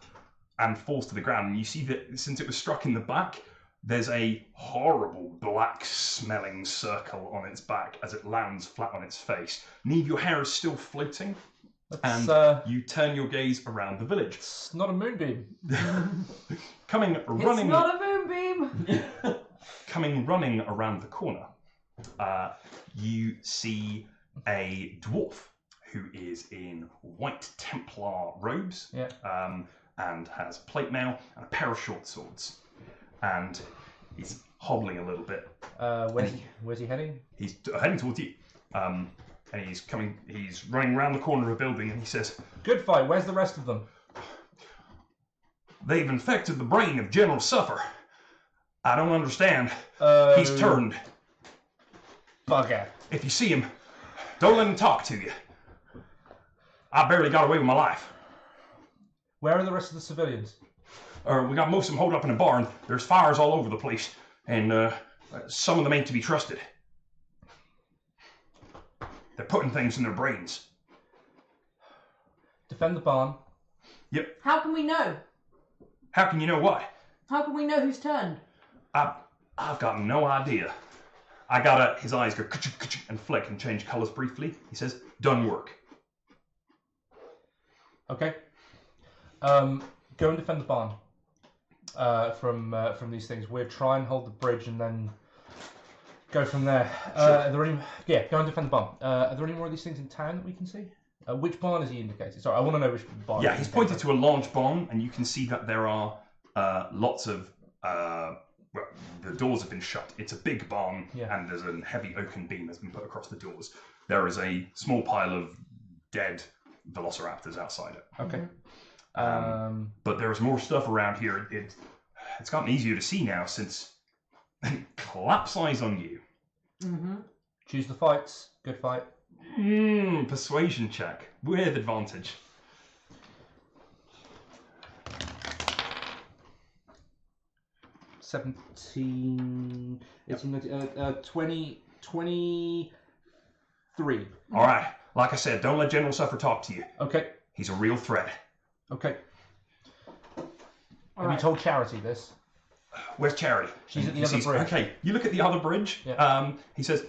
and falls to the ground. And you see that since it was struck in the back, there's a horrible black-smelling circle on its back as it lands flat on its face. Neve, your hair is still floating, and you turn your gaze around the village. It's not a moonbeam. Coming running. It's not a moonbeam. Coming running around the corner, you see a dwarf who is in white Templar robes, and has plate mail and a pair of short swords, and he's hobbling a little bit. Where's he heading? He's heading towards you, and he's coming. He's running around the corner of a building, and he says, "Good fight. Where's the rest of them?" "They've infected the brain of General Suffer. I don't understand. He's turned. Bugger. If you see him, don't let him talk to you. I barely got away with my life. Where are the rest of the civilians? We got most of them holed up in a barn. There's fires all over the place, and some of them ain't to be trusted. They're putting things in their brains. Defend the barn. Yep. How can we know? How can you know what? How can we know who's turned? I've got no idea. I got his eyes go and flick and change colours briefly. He says, "Done work." Okay. Go and defend the barn. From these things, we'll try and hold the bridge and then go from there. Sure. Go and defend the barn. Are there any more of these things in town that we can see? Which barn is he indicated? Sorry, I want to know which barn. Yeah, he's pointed to a large barn, and you can see that there are lots of. Well, the doors have been shut. It's a big barn, and there's a heavy oaken beam that's been put across the doors. There is a small pile of dead velociraptors outside it. Okay. But there is more stuff around here. It's gotten easier to see now since collapse eyes on you. Mm-hmm. Choose the fights. Good fight. Persuasion check with advantage. 17, 18, 20, 23. All right. Like I said, don't let General Suffer talk to you. Okay. He's a real threat. Okay. Have right. you told Charity this? Where's Charity? She's at the other bridge. Okay, you look at the other bridge. Yeah. He says,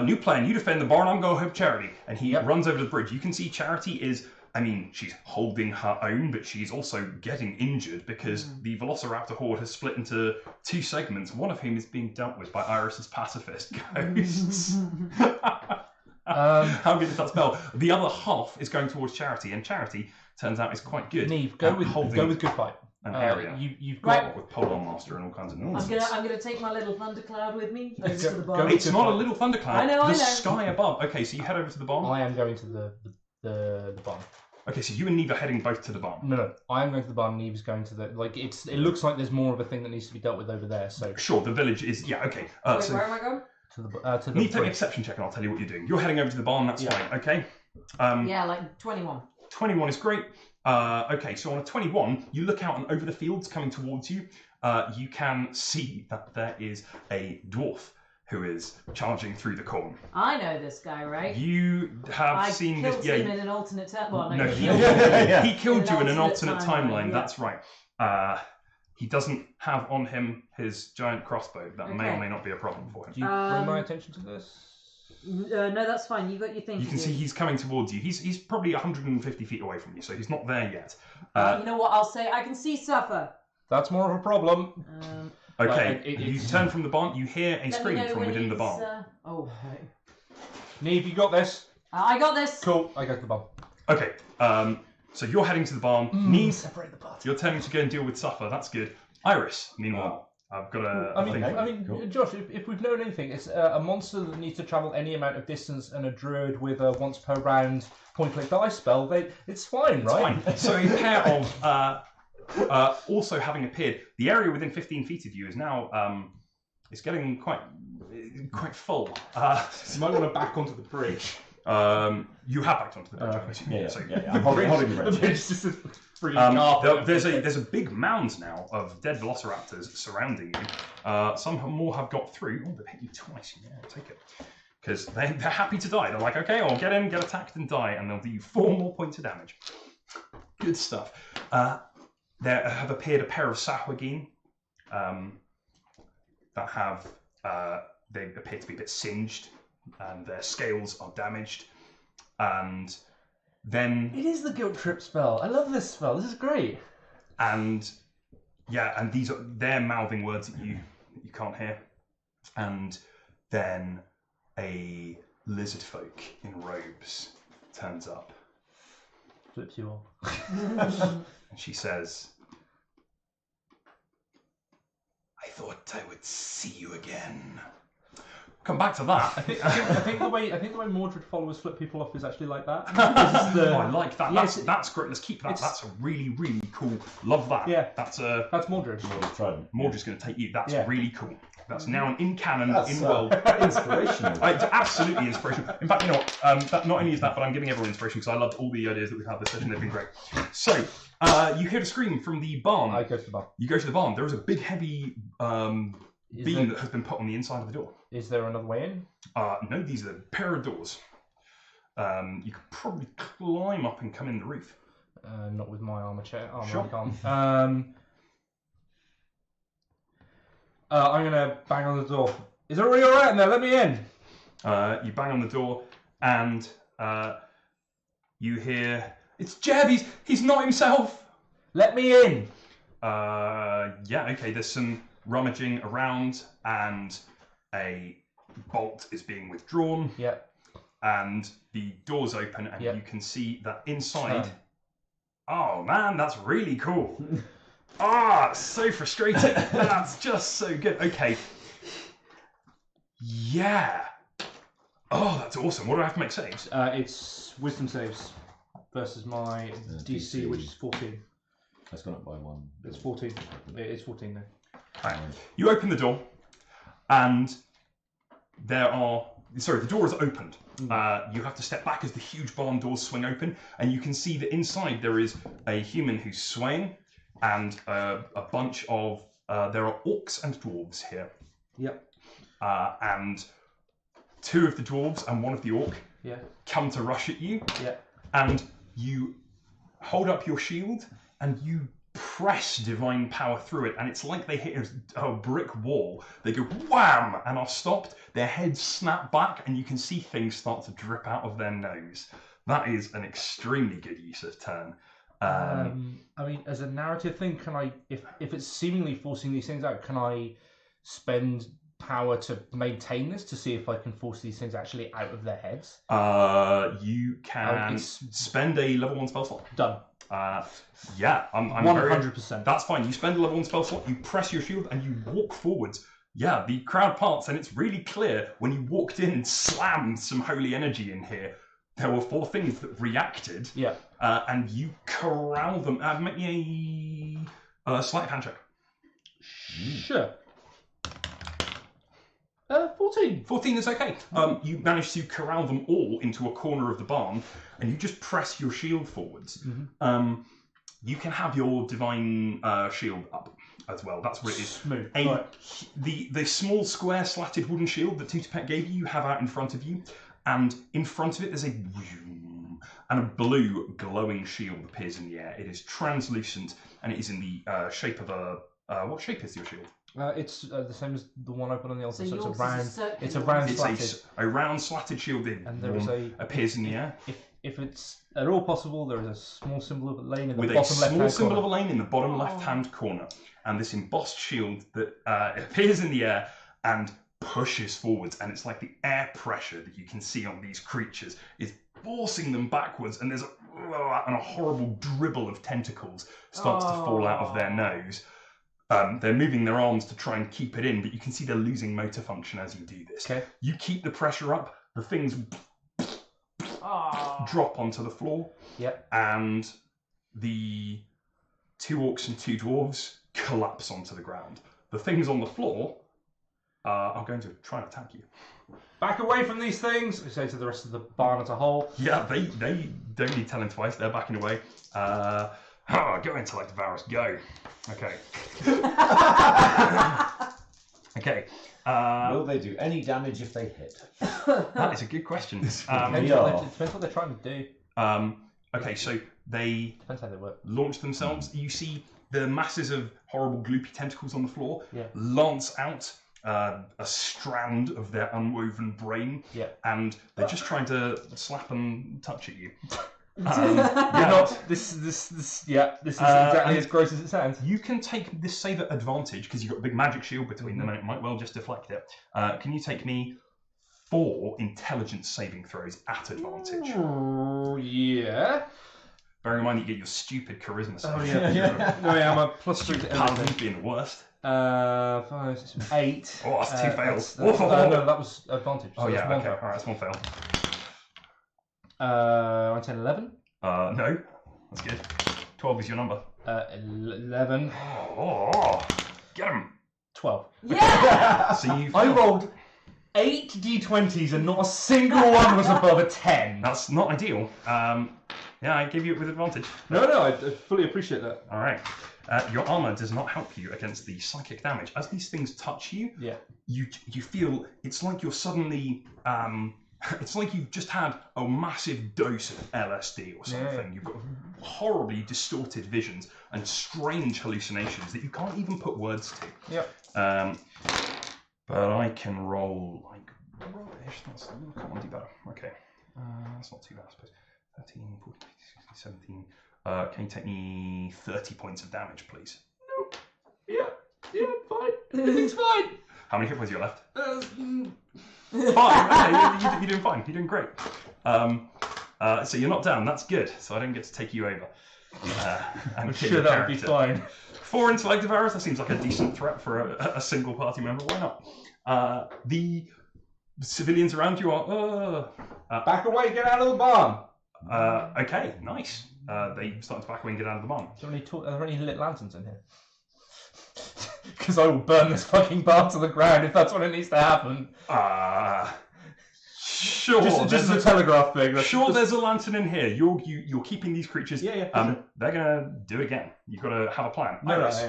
new plan, you defend the barn, I'm going to help Charity. And he runs over to the bridge. You can see Charity is, she's holding her own, but she's also getting injured because the Velociraptor horde has split into two segments, one of whom is being dealt with by Iris's pacifist ghosts. How good is that spell? The other half is going towards Charity, and Charity turns out is quite good. Neve, go with good fight. An area. You've got with Polar Master and all kinds of nonsense. I'm gonna take my little thundercloud with me over to the barn. It's not a little thundercloud. I know. The sky above. Okay, so you head over to the barn. I am going to the barn. Okay, so you and Neve are heading both to the barn. No, I am going to the barn. Neve's going to the It looks like there's more of a thing that needs to be dealt with over there. So sure, the village is okay. Wait, so where am I going? to the Neve, take an bridge. exception check, and I'll tell you what you're doing. You're heading over to the barn. That's fine. Okay. Yeah, like 21. 21 is great. Okay, so on a 21, you look out and over the fields coming towards you, you can see that there is a dwarf who is charging through the corn. I know this guy, right? You have seen this. I killed him in an alternate timeline. No, he killed you in an alternate timeline. That's right. He doesn't have on him his giant crossbow. That may or may not be a problem for him. Do you bring my attention to this? No, that's fine. You got your thing. You can see he's coming towards you. He's probably 150 feet away from you, so he's not there yet. You know what I'll say? I can see Suffer. That's more of a problem. Okay, you turn from the barn. You hear a scream from within the barn. Neve, you got this? I got this. Cool. I go to the barn. Okay, so you're heading to the barn. Neve, separate the party. you're turning to go and deal with Suffer. That's good. Iris, meanwhile, I've got a thing. Cool. Josh, if we've known anything, it's a monster that needs to travel any amount of distance, and a druid with a once per round point-click dice spell. It's fine, right? Fine. So a pair of also having appeared, the area within 15 feet of you is now it's getting quite full. You might want to back onto the bridge. You have backed onto the bridge. I'm holding the bridge. There's a big mound now of dead velociraptors surrounding you. Some more have got through. Oh, they've hit you twice. Yeah, I'll take it. Because they're happy to die. They're like, okay, I'll get in, get attacked, and die, and they'll do you 4 more points of damage. Good stuff. There have appeared a pair of Sahwagin that have they appear to be a bit singed, and their scales are damaged. And then It is the guilt trip spell. I love this spell. This is great. and they're mouthing words that you can't hear. And then a lizard folk in robes turns up, Flips you off. and she says, I thought I would see you again. "Come back to that." I think the way Mordred followers flip people off is actually like that. Oh, I like that. Yes, That's great. Let's keep that. it's- That's a really, really cool. Love that. Yeah. That's That's Mordred. Mordred's going to take you. That's Yeah. really cool. That's now an in-canon, That's in-world. inspirational. It's absolutely inspirational. In fact, you know what? That, not only is that, but I'm giving everyone inspiration because I loved all the ideas that we've had this session. They've been great. So, you hear a scream from the barn. I go to the barn. You go to the barn. There is a big, heavy beam there- that has been put on the inside of the door. Is there another way in? No, these are a pair of doors. You could probably climb up and come in the roof. Not with my armor chair. Sure. I can't. I'm gonna bang on the door. Is everybody alright in there? Let me in. You bang on the door, and you hear, "It's Jeb. He's not himself." Let me in. Yeah. Okay. There's some rummaging around, and a bolt is being withdrawn. Yeah. And the door's open, and Yep. you can see that inside. Turn. Oh man, that's really cool. So frustrating. That's just so good. Okay. Yeah. Oh, that's awesome. What do I have to make saves? It's wisdom saves versus my DC, which is 14. That's gone up by 1. It's 14. It's 14 now. Right. You open the door, and the door is opened. You have to step back as the huge barn doors swing open, and you can see that inside there is a human who's swaying, and a bunch of there are orcs and dwarves here. Yep. And 2 of the dwarves and 1 of the orc Yeah. come to rush at you, Yeah. and you hold up your shield and you press divine power through it, and it's like they hit a brick wall. They go wham and are stopped. Their heads snap back, and you can see things start to drip out of their nose. That is an extremely good use of turn. I mean, as a narrative thing, can I, if it's seemingly forcing these things out, can I spend power to maintain this to see if I can force these things actually out of their heads? You can it's- spend a level 1 spell slot. Done. Yeah, I'm 100%. That's fine. You spend a level 1 spell slot, you press your shield, and you walk forwards. Yeah, the crowd parts, and it's really clear when you walked in and slammed some holy energy in here, there were 4 things that reacted. Yeah. And you corral them. Make me a sleight of hand check. Sure. 14. 14 is okay. You manage to corral them all into a corner of the barn, and you just press your shield forwards. Mm-hmm. You can have your divine shield up as well. That's what it is. Smooth. The small square slatted wooden shield that Tutapet gave you have out in front of you, and in front of it there's a blue glowing shield appears in the air. It is translucent, and it is in the shape of a... what shape is your shield? It's the same as the one I put on the altar, so it's a yours is round. circular. It's a round It's slatted. a round slatted shield that And there is appears in the air. If it's at all possible, there is a small symbol of a lane in the With a bottom left small hand symbol corner. of a lane in the bottom left-hand corner, and this embossed shield that appears in the air and pushes forwards, and it's like the air pressure that you can see on these creatures is forcing them backwards, and there's a horrible dribble of tentacles starts to fall out of their nose. They're moving their arms to try and keep it in, but you can see they're losing motor function as you do this. Okay. You keep the pressure up, the things drop onto the floor, Yep. and the 2 orcs and 2 dwarves collapse onto the ground. The things on the floor are going to try and attack you. Back away from these things. I say to the rest of the barn as a whole. Yeah, they don't need telling twice. They're backing away. Go intellect, Varus, go. Okay. Okay. Will they do any damage if they hit? That is a good question. Depends what they're trying to do. Okay, so they Depends how they work. launch themselves. You see the masses of horrible gloopy tentacles on the floor Yeah. lance out a strand of their unwoven brain, Yeah. and they're just trying to slap and touch at you. You're not. This is exactly as gross as it sounds. You can take this save at advantage because you've got a big magic shield between them, and it might well just deflect it. Can you take me 4 intelligence saving throws at advantage? Yeah. Bearing in mind that you get your stupid charisma save. Oh yeah. No, yeah, I'm a +3 to Paladin everything. being the worst. 5, 6, 8. Oh, that's 2 fails. No, that was advantage. So Oh that's yeah, one okay. fail. Alright, that's 1 fail. 10, 11. No, that's good. 12 is your number. 11. Oh, get him. 12. Yeah! So you. I rolled 8 d20s and not a single one was above a 10. That's not ideal. Yeah, I gave you it with advantage. No, I fully appreciate that. All right. Your armor does not help you against the psychic damage. As these things touch you, you feel it's like you're suddenly. It's like you've just had a massive dose of LSD or something. You've got horribly distorted visions and strange hallucinations that you can't even put words to. Yep. But I can roll like rubbish. Come on, do better. Okay. That's not too bad, I suppose. 13, 14, 15, 16, 17. Can you take me 30 points of damage, please? Nope. Yeah, fine. Everything's fine. How many hit points you got left? 5. Okay, you're doing fine. You're doing great. So you're not down. That's good. So I don't get to take you over. I'm sure that would be fine. 4 intellect errors. That seems like a decent threat for a single party member. Why not? The civilians around you are. Back away! Get out of the barn! Okay, nice. They start to back away and get out of the barn. Are there any lit lanterns in here? Because I will burn this fucking bar to the ground if that's what it needs to happen. Sure. Just as a telegraph thing. There's a lantern in here. You're keeping these creatures. Yeah. They're gonna do it again. You've got to have a plan. Iris.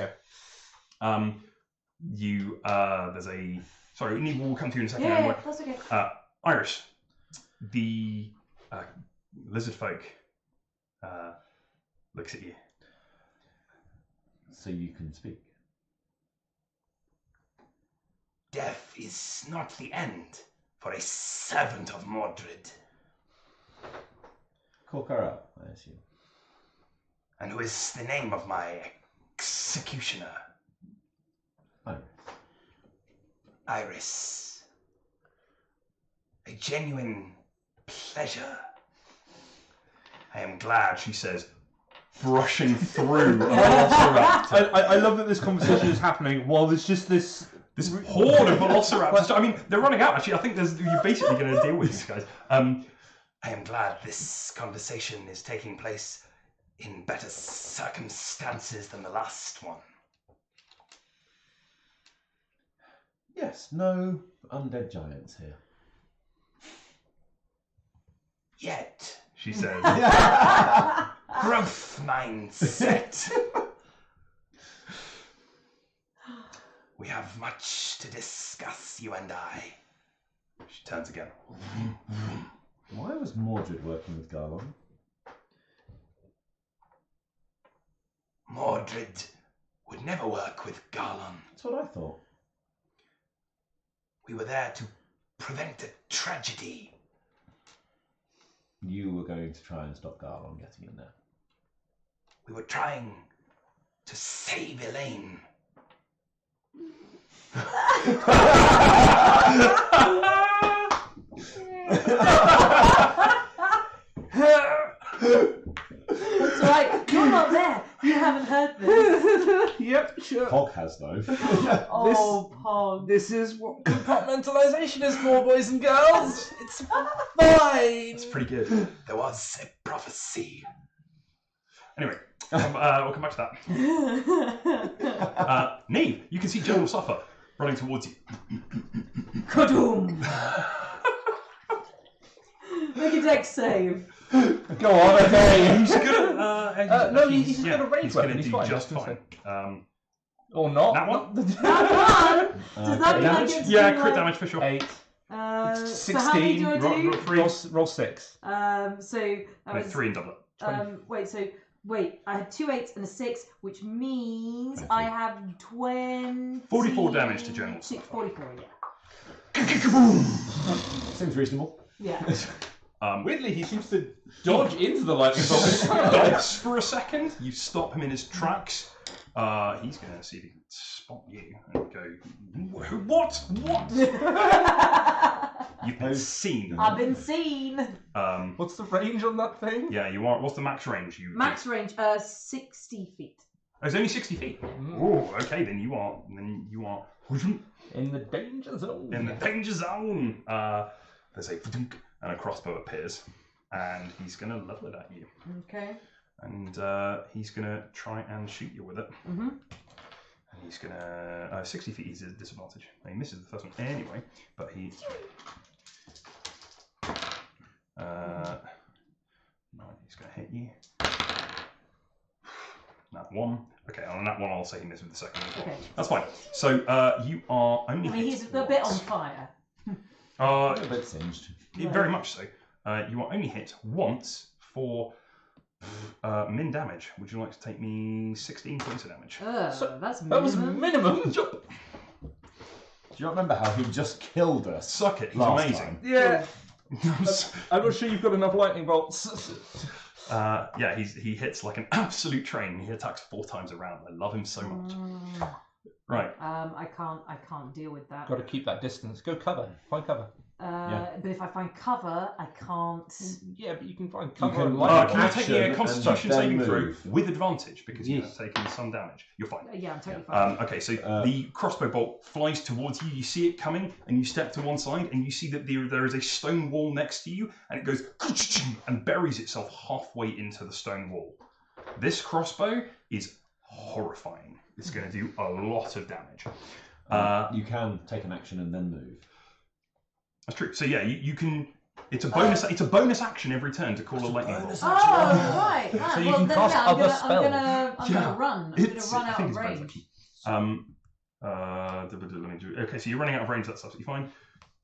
There's a. Sorry, we'll come to you in a second. Yeah, that's okay. Iris, the lizard folk looks at you. So you can speak. Death is not the end for a servant of Mordred. Cook her up, I assume. And who is the name of my executioner? Iris. A genuine pleasure. I am glad, She says, brushing through a velociraptor. I love that this conversation is happening while there's just this horde of velociraptors. I mean, they're running out. Actually, I think you're basically going to deal with these guys. I am glad this conversation is taking place in better circumstances than the last one. Yes, no undead giants here. Yet, She says. growth mindset. We have much to discuss, you and I. She turns again. Why was Mordred working with Garlon? Mordred would never work with Garlon. That's what I thought. We were there to prevent a tragedy. You were going to try and stop Garlon getting in there. We were trying to save Elaine. That's right. You're not there. You haven't heard this. Yep, sure. Hog has though. Oh, Pog. This is what compartmentalization is for, boys and girls. It's fine. It's pretty good. There was a prophecy. Anyway, we'll come back to that. Neve, you can see General Suffer running towards you. Kadoom! Make a dex save. Go on, okay. He's gonna. No, he's got a range He's weapon. gonna He's do fine. just fine. Or not. That one? That one? Does that mean I damage? get to Yeah, do, crit damage for sure. 8. So how many do I do? Roll 6. So that No, was 3 and double it. Wait, I had 2 8s and a 6, which means I have 20... 44 damage to General Suffer. 44, yeah. Seems reasonable. Yeah. Weirdly, he seems to dodge into the lightning bolt. Stops for a second. You stop him in his tracks. He's going to see if he can spot you and go, What? You've been seen. I've been seen. What's the range on that thing? Yeah, you are. What's the max range? Max range, 60 feet. Oh, it's only 60 feet. Oh, okay. Then you are. In the danger zone. In the danger zone. There's a and a crossbow appears, and he's going to level it at you. Okay. And he's going to try and shoot you with it. Mm-hmm. And He's gonna 60 feet. He's at a disadvantage. He misses the first one anyway, but he. No, he's gonna hit you. That one. Okay, on that one, I'll say he misses the second one as well. Okay. That's fine. So you are only. I mean, he's a bit on fire. A bit singed. Very much so. You are only hit once for min damage. Would you like to take me 16 points of damage? That's minimum. That was minimum. Do you remember how he just killed us? Suck it. He's last amazing. time? Yeah. I'm not sure you've got enough lightning bolts. Yeah, he hits like an absolute train. He attacks 4 times a round. I love him so much. Right. I can't deal with that. Got to keep that distance. Go cover. Find cover. But if I find cover, I can't. Yeah, but you can find cover. can and like Can you action take me a and Constitution then saving throw move. with advantage because you Yes. have taken some damage? You're fine. Yeah, I'm totally fine. Okay, so the crossbow bolt flies towards you. You see it coming, and you step to one side, and you see that there is a stone wall next to you, and it goes and buries itself halfway into the stone wall. This crossbow is horrifying. It's going to do a lot of damage. You can take an action and then move. That's true. So yeah, you can. It's a bonus. It's a bonus action every turn to call a lightning bolt. Oh, right. So you well, can then, cast yeah, other I'm gonna run. I'm gonna run I out think of it's range. Okay, so you're running out of range. That's absolutely fine.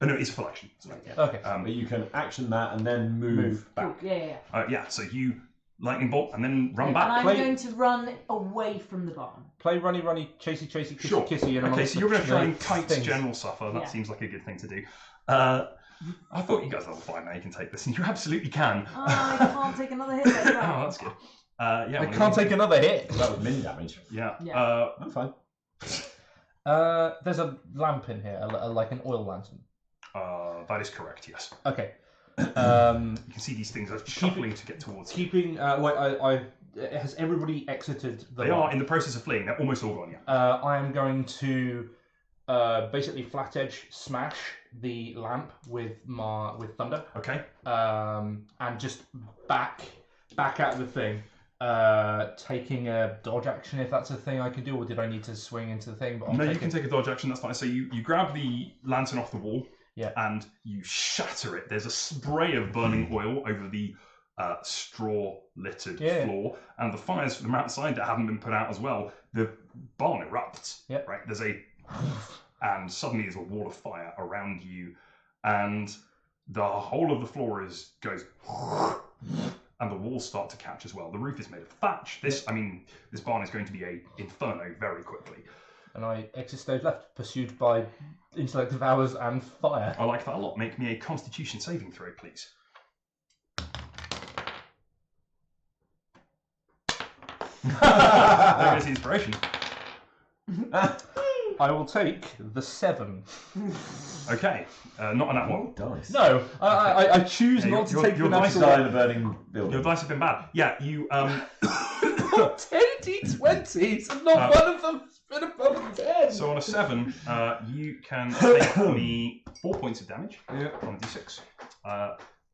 Oh no, it's a full action. Sorry. Okay. But you can action that and then move back. Cool. Yeah. Yeah. So you lightning bolt and then run And back. I'm Play- going to run away from the barn. Play runny, chasey, kissy, Sure. kissy. And Okay, so you're going to try and kite things. General Suffer. That Yeah. seems like a good thing to do. I thought you guys were fine now. You can take this, and you absolutely can. Oh, I can't take another hit. That's Oh, right. that's good. Yeah. I can't take another hit. That was min damage. Yeah. Yeah. I'm fine. There's a lamp in here, like an oil lantern. That is correct. Yes. Okay. You can see these things are shuffling to get towards you. Keeping has everybody exited the They lamp? are in the process of fleeing. They're almost all gone. Yeah. I am going to basically flat edge smash the lamp with thunder, Okay. and just back out of the thing, taking a dodge action if that's a thing I can do, or did I need to swing into the thing? But No, you can take a dodge action. That's fine. So you grab the lantern off the wall. Yeah. And you shatter it. There's a spray of burning oil over the straw-littered floor, and the fires from outside that haven't been put out as well. The barn erupts. Yep. Right. And suddenly there's a wall of fire around you, and the whole of the floor goes, and the walls start to catch as well. The roof is made of thatch. This barn is going to be a inferno very quickly. And I exit stage left, pursued by intellect devours and fire. I like that a lot. Make me a Constitution saving throw, please. There goes the inspiration. I will take the 7. Okay, not on that one. Dice. No, I choose Yeah, not to your- take your the dice natural Die one. in a burning building. Your dice have been bad. Yeah, you 10 d20s, and not one of them has been above 10. So on a 7, you can take me 4 points of damage Yeah. on a d6.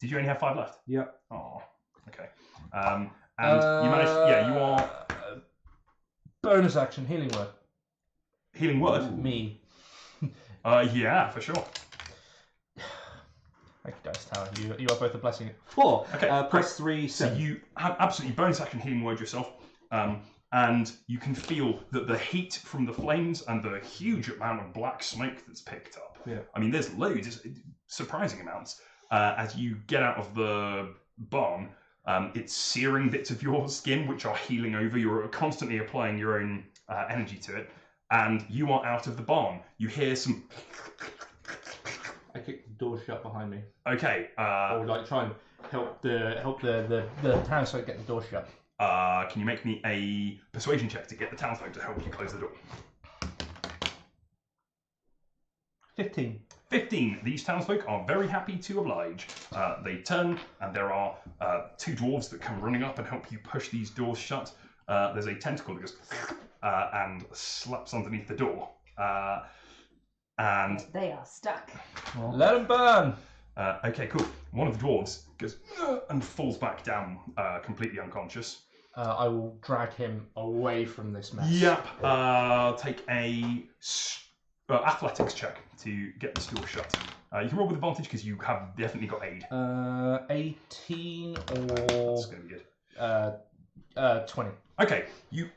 Did you only have 5 left? Yeah. Oh, okay. And you managed. Yeah, you are Bonus action, healing word. healing word. Me. Yeah, for sure. Thank you, Dice Tower. You are both a blessing. 4. Okay, Plus 3, So 7. you have absolutely bonus action healing word yourself, and you can feel that the heat from the flames and the huge amount of black smoke that's picked up. Yeah. I mean, there's loads, it's surprising amounts. As you get out of the barn, it's searing bits of your skin, which are healing over. You're constantly applying your own energy to it, and you are out of the barn. You hear some. I kick the door shut behind me. Okay. Or like try and help the townsfolk get the door shut. Can you make me a persuasion check to get the townsfolk to help you close the door? 15. 15. These townsfolk are very happy to oblige. They turn, and there are 2 dwarves that come running up and help you push these doors shut. There's a tentacle that goes and slaps underneath the door. And They are stuck. Let them burn. okay, cool. One of the dwarves goes and falls back down, completely unconscious. I will drag him away from this mess. Yep. Take a athletics check to get this door shut. You can roll with advantage because you have definitely got aid. 18 or That's going to be good. 20. Okay, you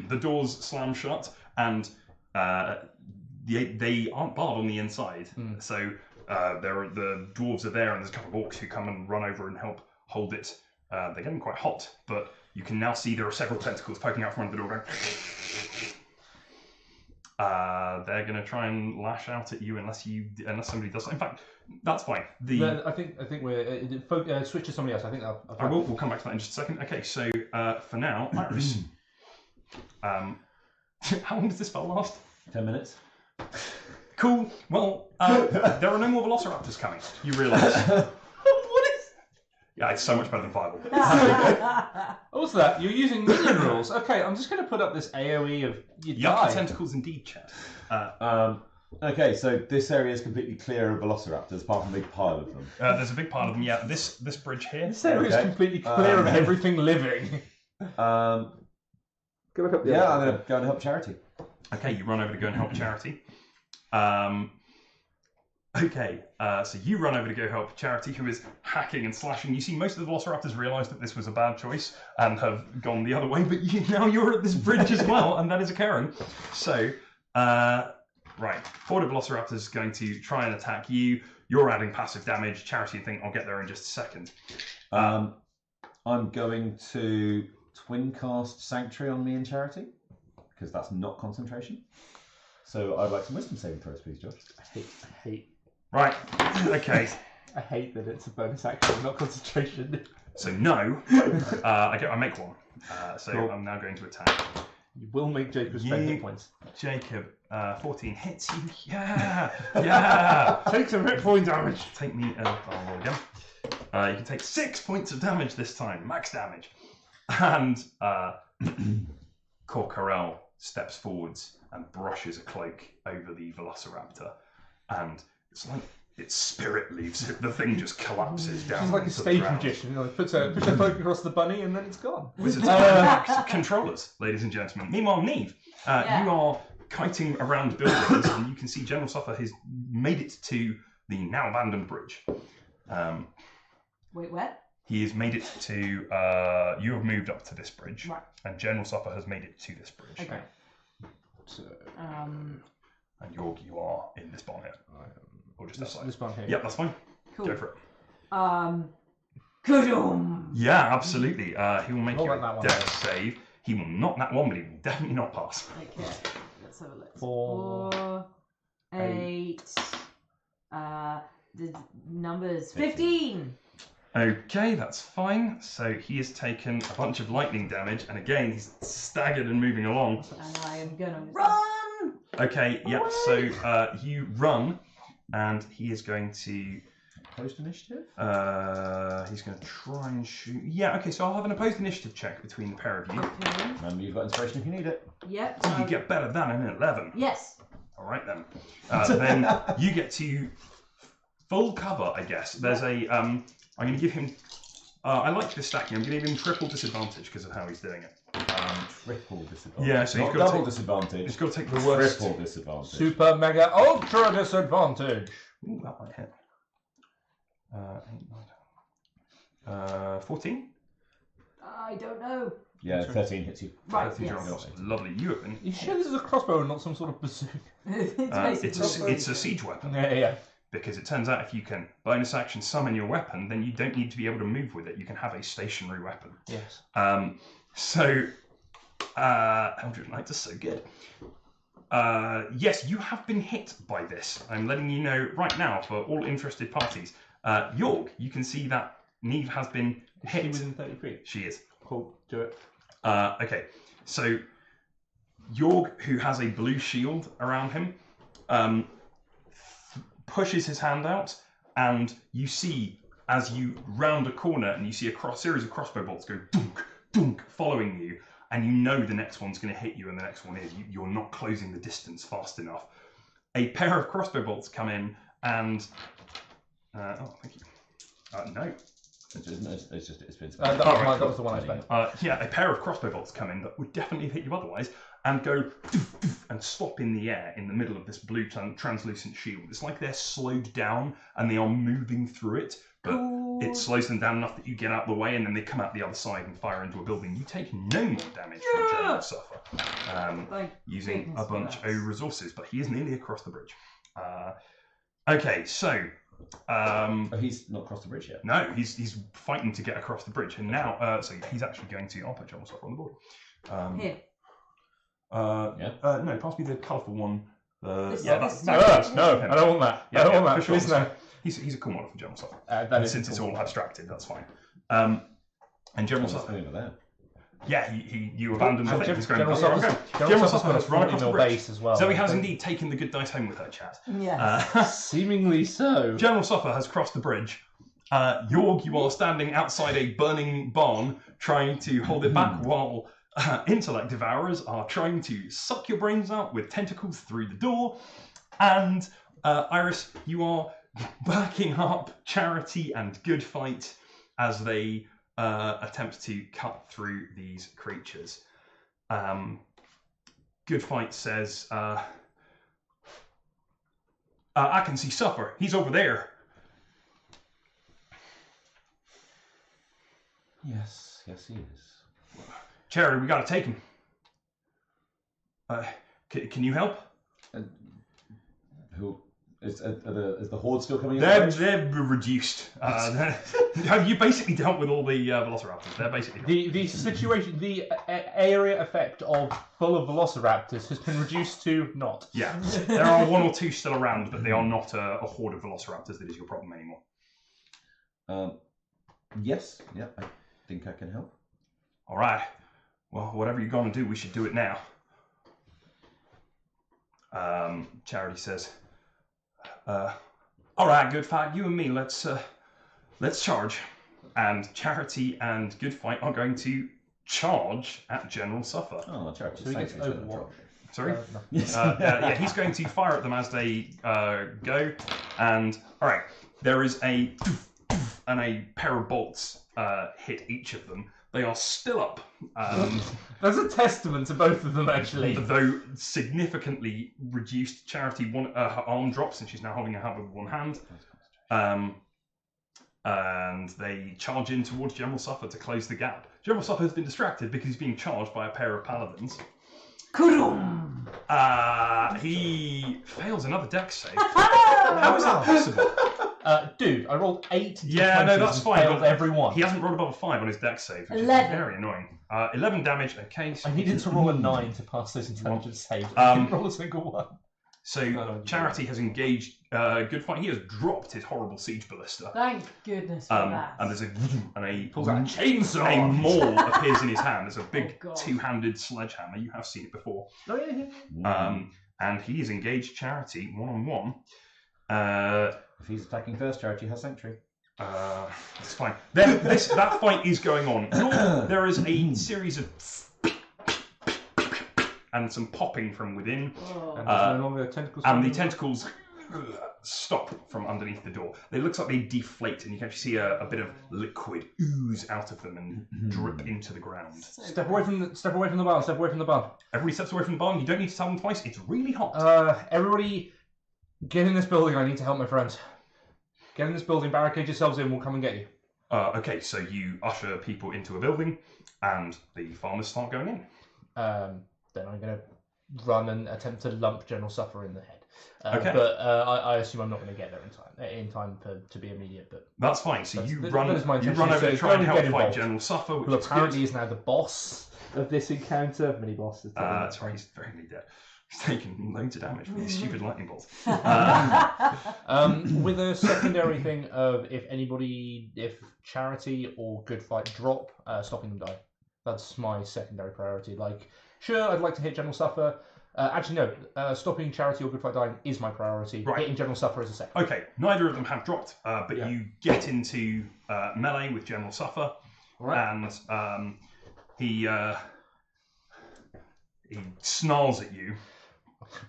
the doors slam shut and they aren't barred on the inside. So the dwarves are there and there's a couple of orcs who come and run over and help hold it. They're getting quite hot, but you can now see there are several tentacles poking out from under the door going. They're going to try and lash out at you unless somebody does. In fact, that's fine. I think we're switch to somebody else. I think we'll come back to that in just a second. Okay, so for now, Iris. How long does this spell last? 10 minutes. Cool. Well, there are no more Velociraptors coming. You realise? What is? Yeah, it's so much better than Fireball. What's that? You're using minion rules. Okay, I'm just going to put up this AOE of you die. The tentacles indeed, chat. Okay, so this area is completely clear of Velociraptors, apart from a big pile of them. There's a big pile of them. Yeah, this bridge here. This area is completely clear of everything living. Go back up. Yeah, I'm going to go and help Charity. Okay, you run over to go and help Charity. So you run over to go help Charity, who is hacking and slashing. You see, most of the Velociraptors realise that this was a bad choice and have gone the other way, but now you're at this bridge as well, and that is occurring. So, right, Horde of Velociraptors is going to try and attack you. You're adding passive damage. Charity, I think I'll get there in just a second. I'm going to twin cast Sanctuary on me and Charity, because that's not concentration. So I'd like some wisdom saving throws, please, Josh. I hate. Right. Okay. I hate that it's a bonus action, not concentration. So no, I make one. Cool. I'm now going to attack. You will make Jacob spend hit points. Jacob, 14 hits you. Yeah. Take some hit point damage. Take me. I'll roll again. You can take 6 points of damage this time, max damage. And Corcarel steps forwards and brushes a cloak over the Velociraptor, and it's like its spirit leaves it. The thing just collapses down. It's like a stage magician. Puts a cloak across the bunny and then it's gone. Wizards are controllers, ladies and gentlemen. Meanwhile, Neve, you are kiting around buildings, and you can see General Suffer has made it to the now abandoned bridge. Wait, where? He has made it to. You have moved up to this bridge, right. And General Suffer has made it to this bridge. Okay. So, and you are in this barn here, or just outside. This barn here. Yeah, that's fine. Cool. Go for it. Kudum. Yeah, absolutely. He will make you Roll a that one death save. He will not that one, but he will definitely not pass. Okay. Let's have a look. 4, 8. The numbers 15. Okay, that's fine. So he has taken a bunch of lightning damage, and again he's staggered and moving along. And I am gonna run. Okay, yeah. So you run, and he is going to Opposed initiative? he's going to try and shoot. Yeah. Okay. So I'll have an opposed initiative check between the pair of you. Okay. Remember, you've got inspiration if you need it. Yep. So you get better than an 11. Yes. All right then. Then you get to full cover, I guess. There's a I'm going to give him. I like this stacking. I'm going to give him triple disadvantage because of how he's doing it. Triple disadvantage. Yeah, so not he's got double to disadvantage. He's got to take the worst. Triple disadvantage. Super mega ultra disadvantage. Ooh, that might hit. 14. I don't know. Yeah, 13 hits you. Right. 13 Yes. drops. Lovely. You have been. You sure this is a crossbow and not some sort of bazooka? It's a siege weapon. Yeah. Because it turns out if you can bonus action summon your weapon, then you don't need to be able to move with it. You can have a stationary weapon. Yes. So, Eldritch Knight is so good. Yes, you have been hit by this. I'm letting you know right now for all interested parties. York, you can see that Neve has been hit. Is she within 30 feet? She is. Cool. Do it. Okay, so York, who has a blue shield around him, pushes his hand out, and you see as you round a corner and you see a series of crossbow bolts go dunk, dunk, following you, and you know the next one's going to hit you and the next one is. You're not closing the distance fast enough. A pair of crossbow bolts come in and... oh, thank you. No. It's been. That was the one I spent. Yeah, a pair of crossbow bolts come in that would definitely hit you otherwise, and go and stop in the air in the middle of this blue translucent shield. It's like they're slowed down and they are moving through it, but it slows them down enough that you get out of the way, and then they come out the other side and fire into a building. You take no more damage from General Suffer, using a bunch of resources, but he is nearly across the bridge. Okay, so. He's not crossed the bridge yet. No, he's fighting to get across the bridge, and now, so he's actually going to. I'll put General Suffer on the board. Here. No, pass me the colourful one. No, I don't want that. I don't want that. Sure, Please no. He's a cool model for General Suffer. That is since it's cool. all abstracted, that's fine. And General What's Suffer. happening with that? Yeah, you abandoned the thing. He's going. General Suffer's got a run across the bridge. base as well. Zoe has indeed taken the good dice home with her, chat. Yes. Seemingly so. General Suffer has crossed the bridge. Yorg, you are standing outside a burning barn, trying to hold it back while intellect devourers are trying to suck your brains out with tentacles through the door. And Iris, you are backing up Charity and Good Fight as they attempt to cut through these creatures. Good Fight says, I can see Suffer. He's over there. Yes, he is. Charity, we gotta take him. Can you help? Who is the horde still coming in? They're reduced. You basically dealt with all the velociraptors. They're basically the situation, the area effect of full of velociraptors has been reduced to not. Yeah, there are one or two still around, but they are not a horde of velociraptors that is your problem anymore. Yes, yeah, I think I can help. All right. Well, whatever you're gonna do, we should do it now. Charity says, all right, Good Fight, you and me, let's charge. And Charity and Good Fight are going to charge at General Suffer. Oh, Charity, So he thanks gets for the Overwatch. Sorry? No. Yes. Yeah, he's going to fire at them as they go. And, all right, there is a pair of bolts hit each of them. They are still up. That's a testament to both of them, actually. Though significantly reduced. Charity, her arm drops and she's now holding her hat with one hand. And they charge in towards General Suffer to close the gap. General Suffer has been distracted because he's being charged by a pair of paladins. Kudum! He fails another dex save. How is that possible? Dude, I rolled 8 Yeah, no, that's fine. Failed every one. He hasn't rolled above a 5 on his dex save, which 11. is very annoying. 11 damage. Okay. So I needed to roll a 9 to pass those intelligence saves. Um, I didn't roll a single one. So Charity has engaged Good Fight. He has dropped his horrible siege ballista. Thank goodness for that. And there's a Pulls out a chainsaw. A maul appears in his hand. There's a big God. two-handed sledgehammer. You have seen it before. Oh, yeah. And he has engaged Charity one-on-one. If he's attacking first, Charity has Sanctuary. It's fine. That fight is going on. There is a series of and some popping from within. And there's no longer tentacles. And the tentacles stop from underneath the door. They look like they deflate, and you can actually see a bit of liquid ooze out of them and drip into the ground. Step away from the barn. Step away from the barn. Everybody steps away from the barn. You don't need to tell them twice. It's really hot. Everybody, get in this building. I need to help my friends. Get in this building. Barricade yourselves in. We'll come and get you. Okay, so you usher people into a building, and the farmers start going in. Then I'm going to run and attempt to lump General Suffer in the head. Okay. But I assume I'm not going to get there in time to be immediate. But That's fine. So That you is run my over intention. to So try and go help and get fight involved. General Suffer, which who is apparently good. is now the boss of this encounter. Mini boss. That's right. He's very nearly dead. He's taken loads of damage from these stupid lightning bolts. With a secondary thing of if Charity or Good Fight drop, stopping them die. That's my secondary priority. Like, sure, I'd like to hit General Suffer. Actually, no. Stopping Charity or Good Fight dying is my priority. Right. Hitting General Suffer is a second. Okay, neither of them have dropped, but Yeah. you get into melee with General Suffer, Right. and he snarls at you.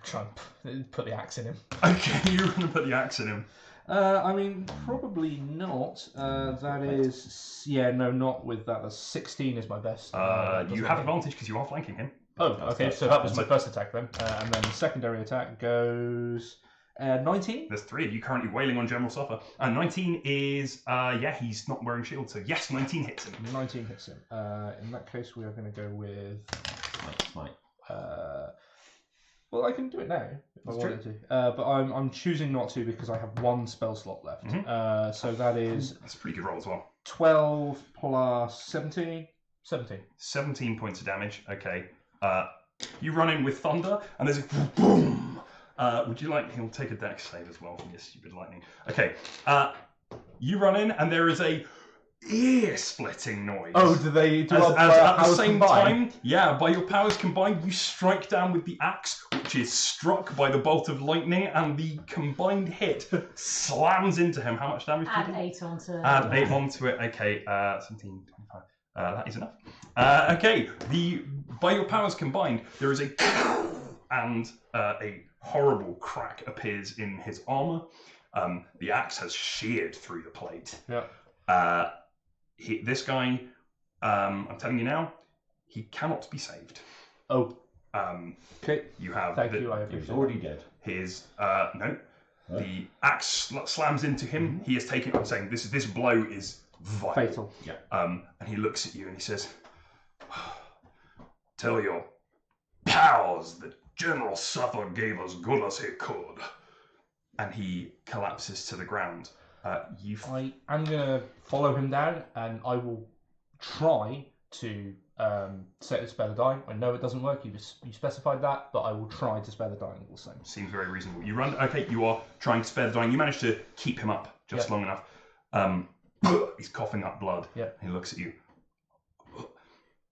Try and put the axe in him. Okay, you're going to put the axe in him. I mean, probably not. That is, yeah, no, not with that. That's 16 is my best. You have advantage because you are flanking him. Oh, okay. So that was my first attack then, and then the secondary attack goes 19. There's 3 of you currently wailing on General Suffer. 19 is, yeah, he's not wearing shield, so yes, 19 hits him. 19 hits him. In that case, we are going to go with. Smite. Well, I can do it now if I wanted to, but I'm choosing not to because I have 1 spell slot left. So that is That's a pretty good roll as well. 12 plus 17. 17. 17 points of damage. Okay. You run in with thunder, and there's a boom. Would you like? He'll take a dex save as well from your stupid lightning. Okay. You run in, and there is a ear-splitting noise. Oh, do they do at the same time? Yeah, by your powers combined, you strike down with the axe, which is struck by the bolt of lightning, and the combined hit slams into him. How much damage? Add 8 onto it. Add 8 onto it. Okay. 17, 25. That is enough. Okay. By your powers combined, there is a and a horrible crack appears in his armor. The axe has sheared through the plate. Yeah. This guy, I'm telling you now, he cannot be saved. Oh. Okay. You have. Thank you. I He appreciate was it. already dead. His no. The axe slams into him. He is taking. I'm saying this blow is vital. Fatal. Yeah. And he looks at you and he says, "Tell your pals that General Suffer gave as good as he could." And he collapses to the ground. I am going to follow him down, and I will try to set the spare the dying. I know it doesn't work. You specified that, but I will try to spare the dying all the same. Seems very reasonable. You run. Okay, you are trying to spare the dying. You manage to keep him up just long enough. He's coughing up blood. Yeah. He looks at you.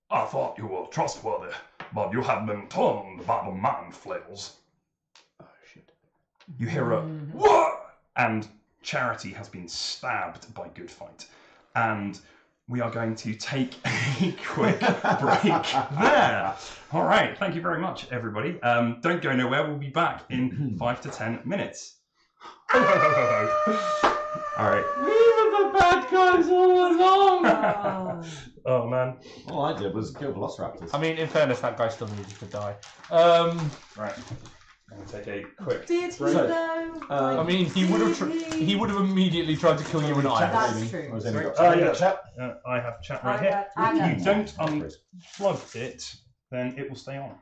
"I thought you were trustworthy, but you have been turned by the mind flails." Oh shit! You hear a what? And Charity has been stabbed by Good Fight. And we are going to take a quick break there. All right. Thank you very much, everybody. Don't go nowhere. We'll be back in 5 to 10 minutes. All right. We were the bad guys all along. Oh, man. All I did was kill velociraptors. I mean, in fairness, that guy still needed to die. Right. I'm going to take a quick Did he break. though? I mean, he would have immediately tried to kill you and I. That's true. I was only got Yeah. chat. I have chat right here. I If you know. don't unplug it, then it will stay on.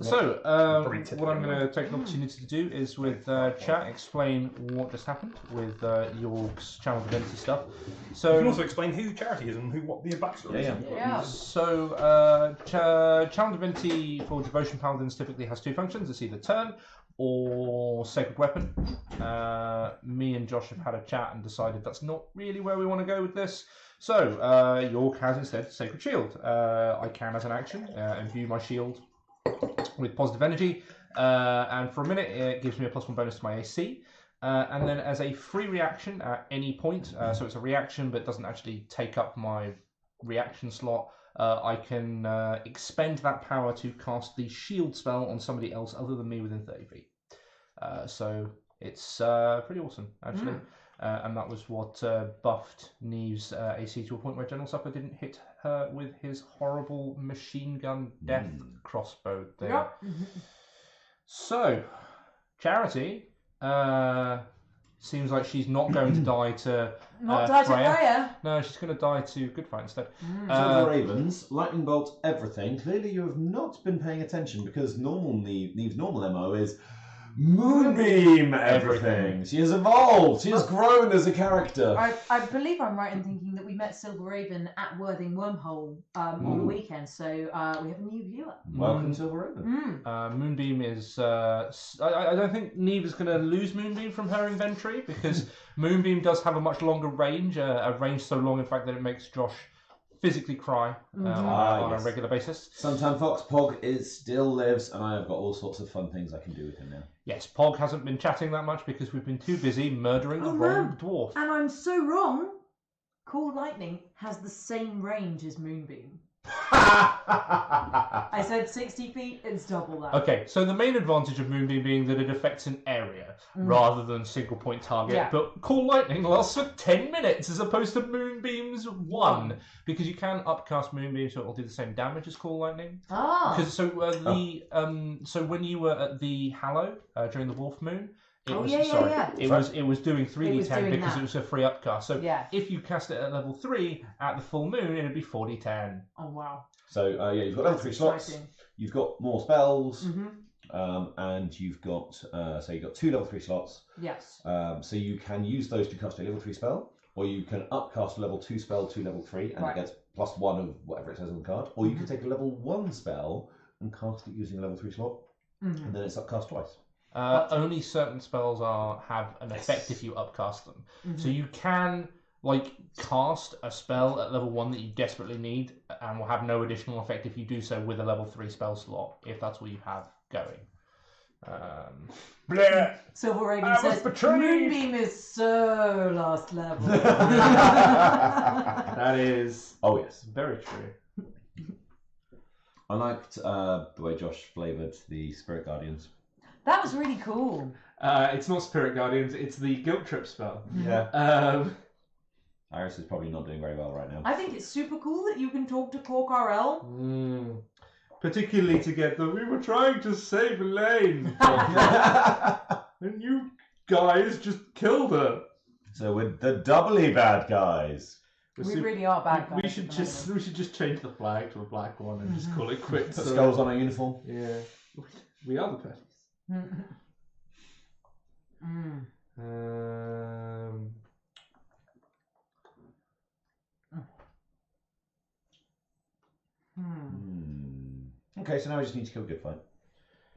So, Probably typically what I'm going to take an opportunity to do is with chat explain what just happened with York's Channel Divinity stuff. So, You can also explain who Charity is and what the backstory is. Yeah. So, Channel Divinity for Devotion Paladins typically has 2 functions. It's either turn or Sacred Weapon. Me and Josh have had a chat and decided that's not really where we want to go with this. So, York has instead Sacred Shield. I can, as an action, imbue my shield with positive energy, and for a minute it gives me a +1 bonus to my AC. And then as a free reaction at any point, so it's a reaction but doesn't actually take up my reaction slot, I can expend that power to cast the shield spell on somebody else other than me within 30 feet. So it's pretty awesome, actually. And that was what buffed Neve's AC to a point where General Supper didn't hit her with his horrible machine gun death crossbow thing. Yep. So, Charity seems like she's not going to die to Not die to Freya. No, she's going to die to Good Fight instead. So the Ravens, lightning bolt, everything. Clearly, you have not been paying attention because Neve's normal MO is moonbeam everything. She has evolved. She has grown as a character. I believe I'm right in thinking that we met Silver Raven at Worthing Wormhole on the weekend, so we have a new viewer. Welcome, Silver Raven. Moonbeam is... I don't think Neve is going to lose Moonbeam from her inventory because Moonbeam does have a much longer range, a range so long, in fact, that it makes Josh physically cry on a regular basis. Suntan Fox Pog still lives, and I have got all sorts of fun things I can do with him now. Yes, Pog hasn't been chatting that much because we've been too busy murdering the wrong dwarf. And I'm so wrong. Cool Lightning has the same range as Moonbeam. I said 60 feet, it's double that. Okay, so the main advantage of Moonbeam being that it affects an area rather than single point target. Yeah. But Call Lightning lasts for 10 minutes as opposed to Moonbeam's 1. Because you can upcast Moonbeam so it will do the same damage as Call Lightning. Ah. So so when you were at the Hallow during the Wolf Moon, it was doing 3d10 because it was a free upcast. So if you cast it at level 3 at the full moon, it'd be 4d10. Oh wow. So you've got level 3 slots. You've got more spells, and you've got so you've got 2 level 3 slots. Yes. So you can use those to cast a level 3 spell, or you can upcast a level 2 spell to level 3, and it gets +1 of whatever it says on the card. Or you can take a level 1 spell and cast it using a level 3 slot, and then it's upcast twice. Only certain spells have an effect if you upcast them. So you can cast a spell at level 1 that you desperately need and will have no additional effect if you do so with a level 3 spell slot, if that's what you have going. Silver Raven says Moonbeam is so last level. That is very true. I liked the way Josh flavoured the Spirit Guardians. That was really cool. It's not Spirit Guardians, it's the Guilt Trip spell. Yeah. Iris is probably not doing very well right now. I think it's super cool that you can talk to Cork RL. Particularly to get we were trying to save Elaine. And you guys just killed her. So we're the doubly bad guys. We really are bad guys. We should just change the flag to a black one and just call it quits. Put skulls on our uniform. Yeah. We are the best. Okay, so now we just need to kill Goodfight.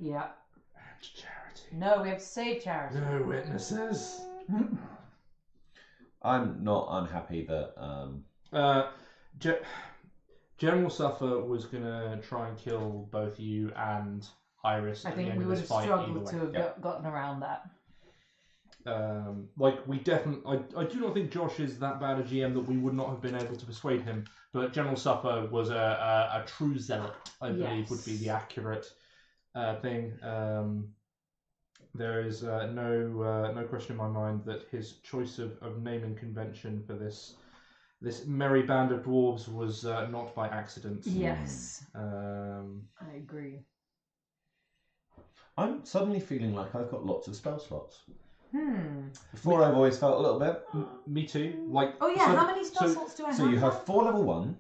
Yeah. And Charity. No, we have to save Charity. No witnesses. I'm not unhappy that General Suffer was gonna try and kill both you and Iris. I at the think end we of would this have fight struggled either to way. have gotten around that. We definitely. I do not think Josh is that bad a GM that we would not have been able to persuade him. But General Suffer was a true zealot, I believe, would be the accurate thing. There is no question in my mind that his choice of naming convention for this merry band of dwarves was not by accident. Yes. I agree. I'm suddenly feeling like I've got lots of spell slots. Before I've always felt a little bit. Me too. How many spell slots do I have? So you have 4 level 1,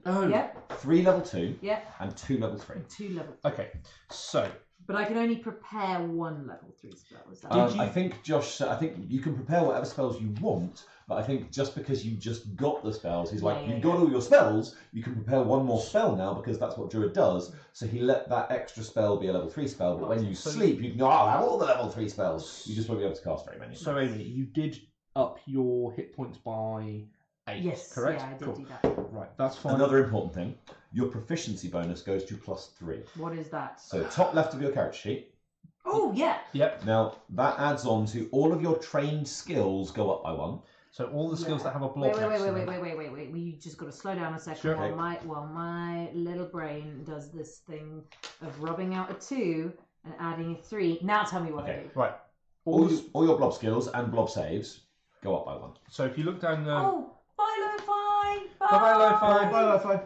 3 level 2, and 2 level 3. 2 level 3. Okay, so. But I can only prepare 1 level 3 spell. Is that I think Josh. I think you can prepare whatever spells you want, but I think just because you just got the spells, he's like, you've got all your spells. You can prepare 1 more spell now because that's what Druid does. So he let that extra spell be a level 3 spell. But when you sleep, you can go, I have all the level 3 spells. You just won't be able to cast very many. So Amy, you did up your hit points by 8. Yes, correct? Yeah, I did do that. Right, that's fine. Another important thing: your proficiency bonus goes to +3. What is that? So top left of your character sheet. Oh yeah. Yep. Now that adds on to all of your trained skills go up by 1. So all the skills that have a block. Wait. We just got to slow down a second. Sure. While my little brain does this thing of rubbing out a 2 and adding a 3. Now tell me what I do. Right. All your blob skills and blob saves go up by 1. So if you look down the. Oh, bye Lo-Fi. Bye Lo-Fi. Bye Lo-Fi.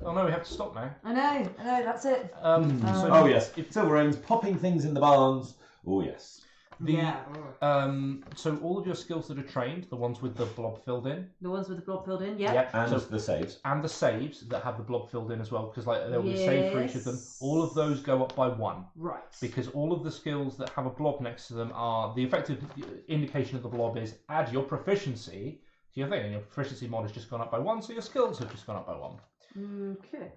Oh no, we have to stop now. I know, that's it. Oh yes, Silver Raven's popping things in the barns. Oh yes. So all of your skills that are trained, the ones with the blob filled in. The ones with the blob filled in, yeah. Yeah. And the saves. And the saves that have the blob filled in as well, because there will be a save for each of them. All of those go up by 1. Right. Because all of the skills that have a blob next to them are the effective indication of the blob is add your proficiency to your thing, and your proficiency mod has just gone up by 1, so your skills have just gone up by 1. Okay.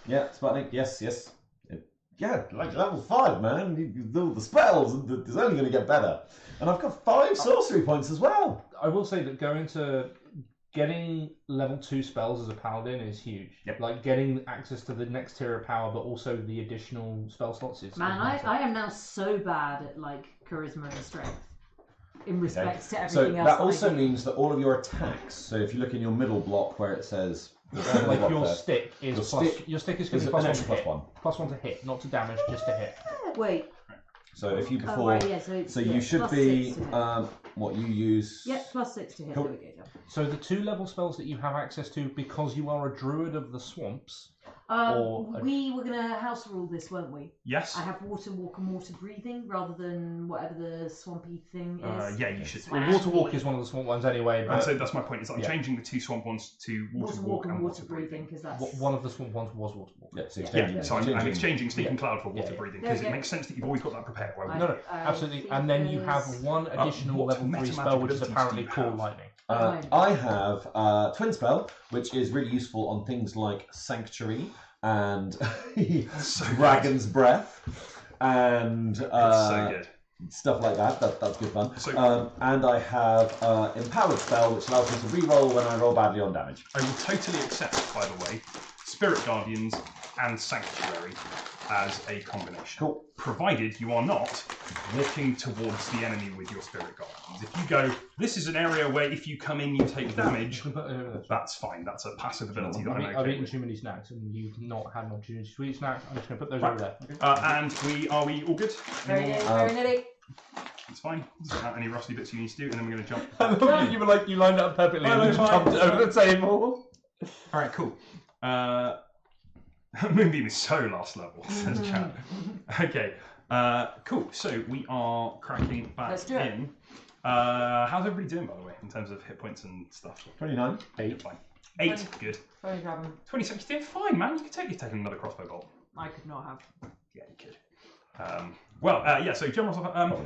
Yeah, Sputnik. Yes. Yeah, like level 5, man. You do the spells, and it's only going to get better. And I've got 5 sorcery points as well. I will say that getting level 2 spells as a paladin is huge. Yep. Like getting access to the next tier of power, but also the additional spell slots is. Man, I am now so bad at charisma and strength. in respects to So everything else. that also I do. means that all of your attacks. So if you look in your middle block where it says Like your stick is Your plus. stick Your stick is going is to be an +1 to extra hit. +1. +1 to hit, not to damage, just to hit. Wait. So if you Oh, before, right, yeah, so it's, so yeah, you should +6 be to hit. what you use. Yep, +6 to hit. Cool. There we go. Yeah. So the 2-level spells that you have access to, because you are a druid of the swamps. Or a- We were going to house rule this, weren't we? Yes. I have water walk and water breathing rather than whatever the swampy thing is. Yeah, you should. Well, water walk is one of the swamp ones anyway. And But so that's my point. Is I'm Yeah. changing the 2 swamp ones to water walk and water breathing. because that's one of the swamp ones was water walk. Yeah, so Yeah, exchanging. so I'm exchanging sneak and cloud for water Yeah. breathing There because we it go. makes sense that you've always got that prepared. Why would No, you? no, I absolutely. think And then you have there's- one additional what level 3 meta spell, which is magic abilities do apparently you Call have? Lightning. I have Twin Spell, which is really useful on things like Sanctuary and So Dragon's Breath and It's so good. stuff like that. That's good fun. So- and I have Empowered Spell, which allows me to re-roll when I roll badly on damage. I will totally accept, by the way, Spirit Guardians and Sanctuary as a combination. Cool. Provided you are not walking towards the enemy with your Spirit Guardians. If you go, this is an area where if you come in you take damage, that's fine. That's a passive ability that I'm I've okay eaten with. too many snacks, and you've not had an opportunity to eat snacks. I'm just going to put those Right. over there. Okay? And are we all good? Very nitty, very nitty. It's fine. Any rusty bits you need to do, and then we're going to jump. I love that you were like, you lined up perfectly and then just jumped over the table. All right, cool. Moonbeam is so last level, says Chad. Okay, cool. So we are cracking back Let's do it. in. How's everybody doing, by the way, in terms of hit points and stuff? 29. You're fine. 8, good. Very grabbing. 26, you're fine, man. You can take another crossbow bolt. I could not have. Yeah, you could. Yeah. So general stuff.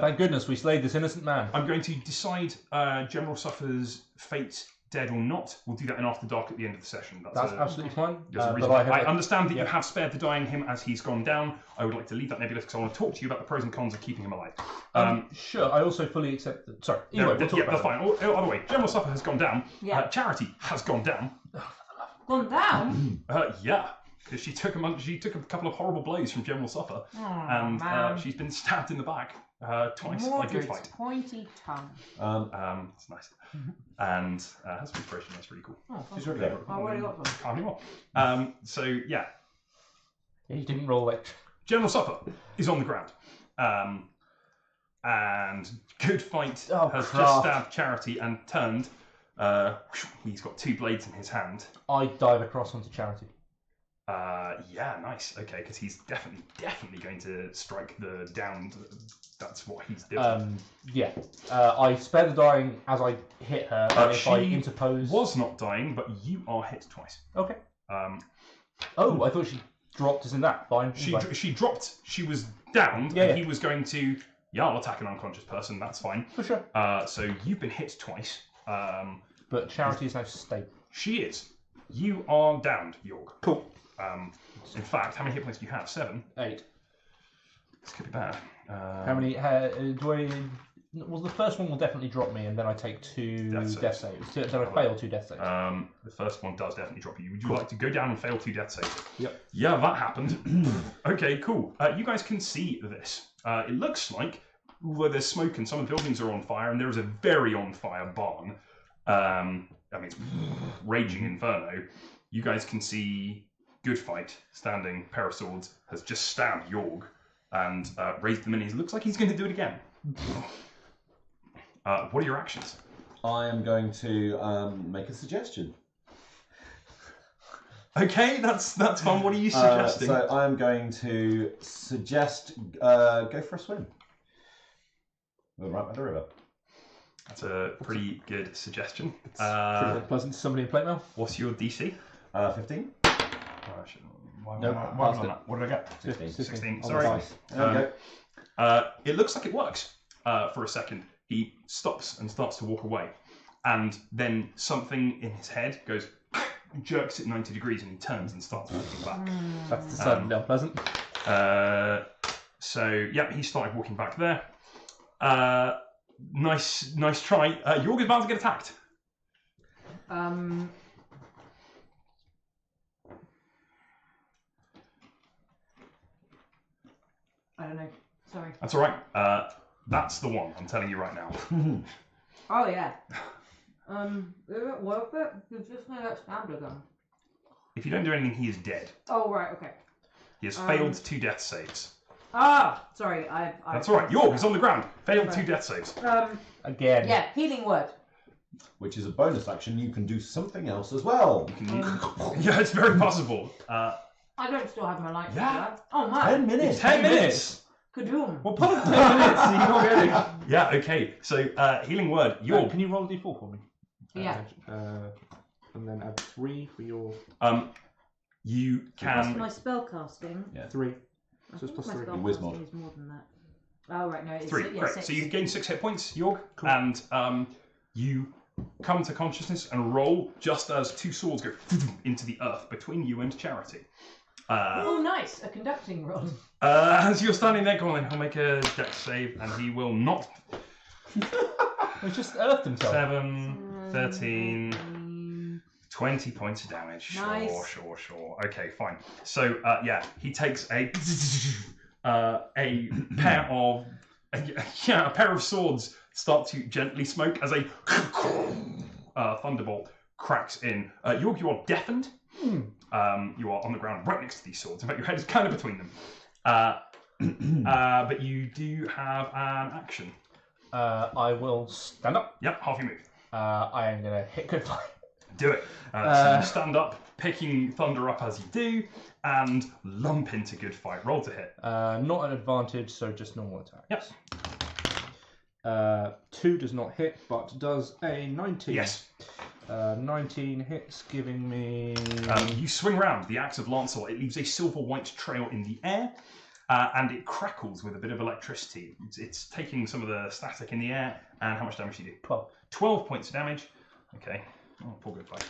Thank goodness we slayed this innocent man. I'm going to decide General Suffer's fate, dead or not. We'll do that in After Dark at the end of the session. That's absolutely fine. There's a But reason. I I have understand that yeah. you have spared the dying him as he's gone down. I would like to leave that nebulous because I want to talk to you about the pros and cons of keeping him alive. Sure, I also fully accept that. Sorry, Yeah, anyway, we'll talk that's about fine. Other way, General Suffer has gone down. Yeah. Charity has gone down. Gone down? Yeah, because she took a couple of horrible blows from General Suffer, and man. she's been stabbed in the back twice by Good Mordred's Fight. pointy tongue. It's nice, and has some inspiration. That's really cool. Oh, She's really clever. I already got them. Can't anymore. So yeah, Yeah, he didn't roll it. General Suffer is on the ground. And Good Fight Oh, has crap. just stabbed Charity and turned. He's got 2 blades in his hand. I dive across onto Charity. Yeah, nice. Okay, because he's definitely going to strike the downed. That's what he's doing. Yeah. I spare the dying as I hit her, and if I she interpose. was not dying, but you are hit twice. Okay. Um, Oh, I thought she dropped us in that. Fine. she fine. she dropped. She was downed. Yeah, and yeah. he was going to. Yeah, I'll attack an unconscious person. That's fine. For sure. So you've been hit twice. But Charity is now stable. She is. You are downed, Yorg. Cool. In fact, how many hit points do you have? 7. 8. This could be bad. How many do I? Well, the first one will definitely drop me, and then I take 2 death saves. So I fail 2 death saves. The first one does definitely drop you. Would you like to go down and fail 2 death saves? Yep. Yeah, that happened. Okay, cool. You guys can see this. It looks like, although there's smoke and some of the buildings are on fire, and there is a very on fire barn. I mean, it's raging inferno. You guys can see Good Fight standing, pair of swords, has just stabbed Yorg and raised the minis. Looks like he's going to do it again. What are your actions? I am going to make a suggestion. Okay, that's fun. What are you suggesting? So I am going to suggest go for a swim. Right by the river. That's a pretty good suggestion. Pretty pleasant to somebody in plate mail. What's your DC? 15. Why Nope, am I passed on it. that? What did I get? 16. On Sorry. the dice. There we go. It looks like it works for a second. He stops and starts to walk away. And then something in his head goes, jerks it 90 degrees, and he turns and starts walking back. That's decidedly unpleasant. So, yeah, he started walking back there. Nice try. Yorg is about to get attacked. I don't know. Sorry. That's all right. That's the one. I'm telling you right now. Oh yeah. Is it worth it? You're just gonna get stabbed again. If you don't do anything, he is dead. Oh right, okay. He has failed 2 death saves. Ah, sorry, That's all right. York is on the ground. Failed 2 death saves. Again. Yeah, healing word. Which is a bonus action. You can do something else as well. Yeah, it's very possible. I don't still have my light. Yeah. Oh my. 10 minutes. 10 minutes. Kadoom. Well, put 10 minutes. So you're not getting. Yeah. Okay. So healing word. York. Can you roll a d4 for me? Yeah. And then add 3 for your You That's can. my spell casting. Yeah. 3. I So it's think plus my 3. spell Your whiz casting mod. is more than that. Oh right, no, it's 3. yeah, Great. 6. So you gain 6 hit points, York, Cool. and you come to consciousness and roll just as 2 swords go into the earth between you and Charity. Oh nice, a conducting roll. As you're standing there, go on then. He'll make a dex save, and he will not. We just earthed himself. 7, 13, 20 points of damage. Nice. Sure. Okay, fine. So, yeah, he takes a pair of a pair of swords start to gently smoke as a thunderbolt cracks in. York, you are deafened. You are on the ground right next to these swords. In fact, your head is kind of between them. But you do have an action. I will stand up. Yep, half your move. I am going to hit good fight. Do it. So you stand up, picking Thunder up as you do, and lump into good fight. Roll to hit. Not an advantage, so just normal attacks. Yep. 2 does not hit, but does a 19. Yes. 19 hits, giving me... You swing round the axe of Lancelot. It leaves a silver-white trail in the air, and it crackles with a bit of electricity. It's taking some of the static in the air. And how much damage do you do? 12. 12 points of damage. Okay. Oh, poor good fight.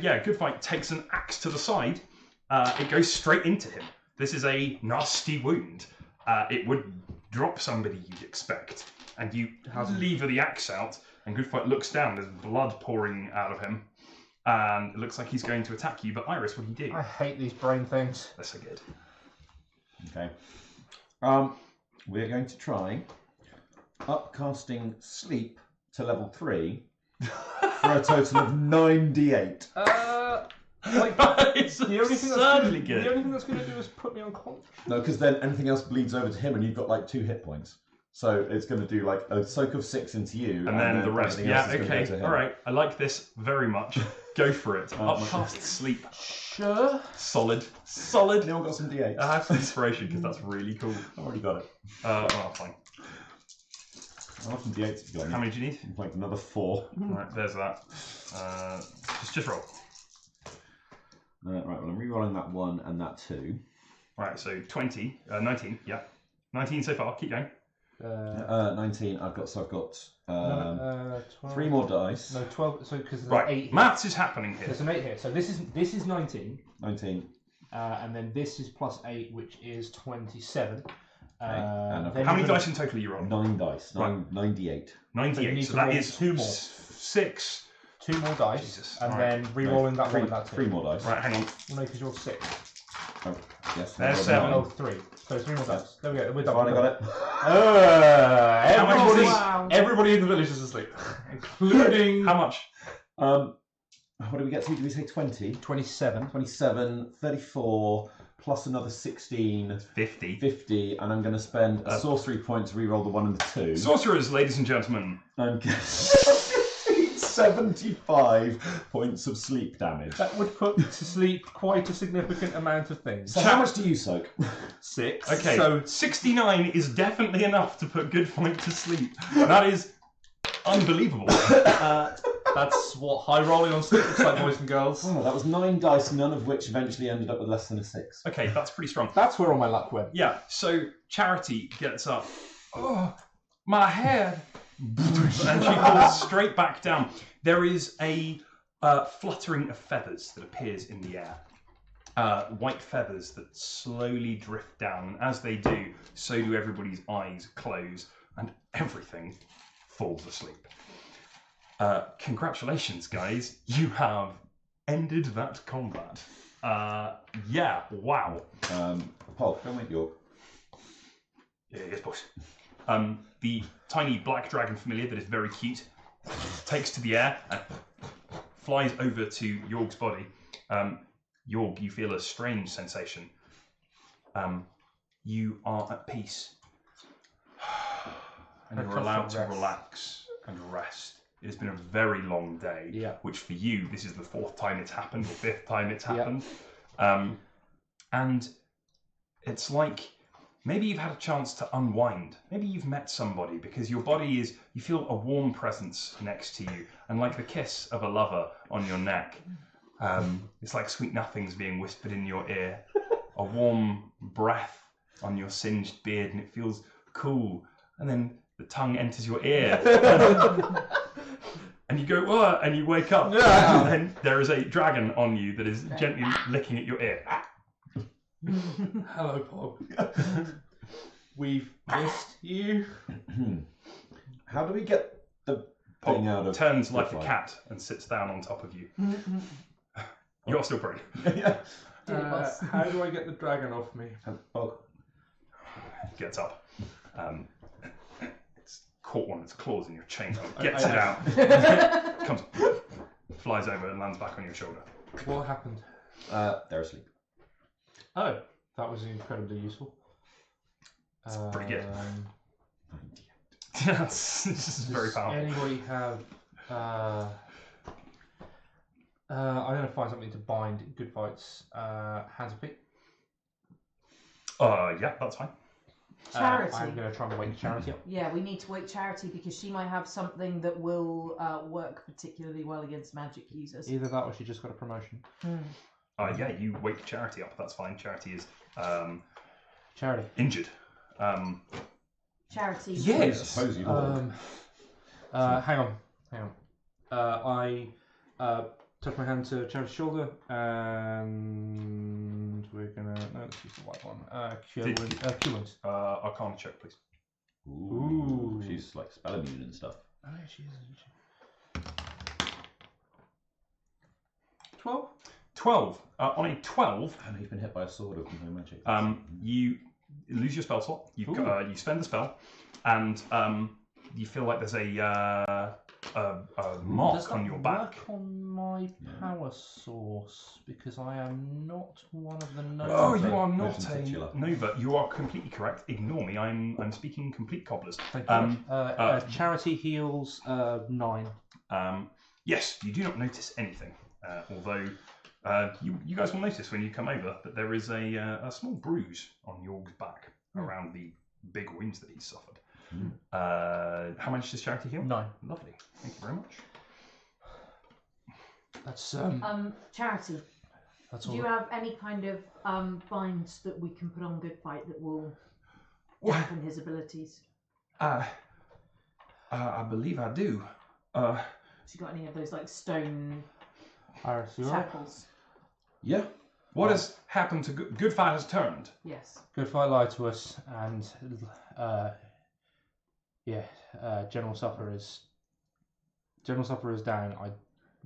Yeah, good fight takes an axe to the side. It goes straight into him. This is a nasty wound. It would drop somebody you'd expect. And you lever the axe out, and Goodfight looks down. There's blood pouring out of him. And it looks like he's going to attack you. But Iris, what do you do? I hate these brain things. That's so good. Okay. We're going to try upcasting sleep to level 3 for a total of 9d8. It's The only thing absurdly good. The only thing that's going to do is put me on conscious. No, because then anything else bleeds over to him, and you've got like 2 hit points. So it's going to do like a soak of 6 into you, And then the rest. everything Yeah, else is gonna go okay. to him. All right. I like this very much. Go for it. Upcast sleep. Sure. Solid. Anyone got some d8s? I have some inspiration because that's really cool. I've already got it. Oh, fine. How much d8s have you got? How many do you need? Like another 4. Right, there's that. Just roll. Right, well I'm re-rolling that 1 and that 2. Right, so 20, 19, yeah. 19 so far, keep going. 19. I've got 12, 3 more dice. No, 12. So because there's Right, an 8 here. maths is happening here. There's an 8 here. So this is 19. 19. And then this is plus 8, which is 27. And then How many you're gonna- dice in total are you rolling? 9 dice. Right. 98. 98, need so to that roll is 2 more. 6. 2 more dice, Jesus. and Alright. then re-rolling that 3, one. That's 3 more dice. Right, hang on. No, because you're 6. Oh, yes. There's I 7. Oh, 3. So 3 more dice. There we go. We're done. Finally got it. much is this? Everybody in the village is asleep, including How much? What did we get to? Did we say 20? 27. 27, 34, plus another 16, 50. 50, and I'm going to spend a sorcery point to re-roll the 1 and the 2. Sorcerers, ladies and gentlemen. I'm getting 75 points of sleep damage. That would put to sleep quite a significant amount of things. So how much do you soak? 6. Okay, So 69 is definitely enough to put Goodfight to sleep. That is unbelievable. that's what high rolling on sleep looks like, boys and girls. Oh, that was 9 dice, none of which eventually ended up with less than a 6. Okay, that's pretty strong. That's where all my luck went. Yeah, so Charity gets up. Oh, my head. And she falls straight back down. There is a fluttering of feathers that appears in the air. White feathers that slowly drift down. As they do, so do everybody's eyes close and everything falls asleep. Congratulations, guys. You have ended that combat. Yeah, wow. Paul, go make York. Yes, boss. The tiny black dragon familiar that is very cute takes to the air and flies over to Yorg's body. Yorg, you feel a strange sensation. You are at peace. And you're allowed to relax and rest. It has been a very long day, which for you, this is the 4th time it's happened, or 5th time it's happened. And it's like maybe you've had a chance to unwind. Maybe you've met somebody because your body is, you feel a warm presence next to you, and like the kiss of a lover on your neck. It's like sweet nothings being whispered in your ear, a warm breath on your singed beard, and it feels cool. And then the tongue enters your ear, and you go, "What?" and you wake up, and then there is a dragon on you that is gently licking at your ear. Hello, Pog. We've missed you. How do we get the thing out Pog of... turns like a cat and sits down on top of you. You're still prone. How do I get the dragon off me? Pog. Gets up. It's caught one of its claws in your chain. Gets it out. Comes, flies over and lands back on your shoulder. What happened? They're asleep. Oh, that was incredibly useful. It's pretty good. This is very powerful. Anybody have... I'm going to find something to bind good fights. Hands and feet. Yeah, that's fine. Charity. I'm going to try and wake Charity up. Yeah, we need to wake Charity because she might have something that will work particularly well against magic users. Either that or she just got a promotion. Yeah, you wake Charity up. That's fine. Charity is Charity. injured. Charity. Yes. I suppose you will. Hang on. I touch my hand to Charity's shoulder and we're going to... No, let's use the white one. Cure wounds. Arcana check, please. Ooh. She's like spell immune and stuff. Oh, yeah, she is, isn't she? 12? 12. On a 12, I know you've been hit by a sword with no magic. you lose your spell slot. You spend the spell, and you feel like there's a mark on your back. Work on my power source because I am not one of the Nova. Oh, you are not titular. a Nova. You are completely correct. Ignore me. I'm speaking complete cobblers. Thank you. Charity heals 9. Yes, you do not notice anything, although you guys will notice when you come over that there is a small bruise on Yorg's back around the big wounds that he's suffered. How much does Charity heal? 9. Lovely. Thank you very much. That's Charity. That's Do all. you have any kind of binds that we can put on Good Fight that will dampen his abilities? I believe I do. Have you got any of those like stone Iris, you alright? shackles? Yeah. What has happened to Good Fight has turned? Yes. Good Fight lied to us, and General Suffer is down. I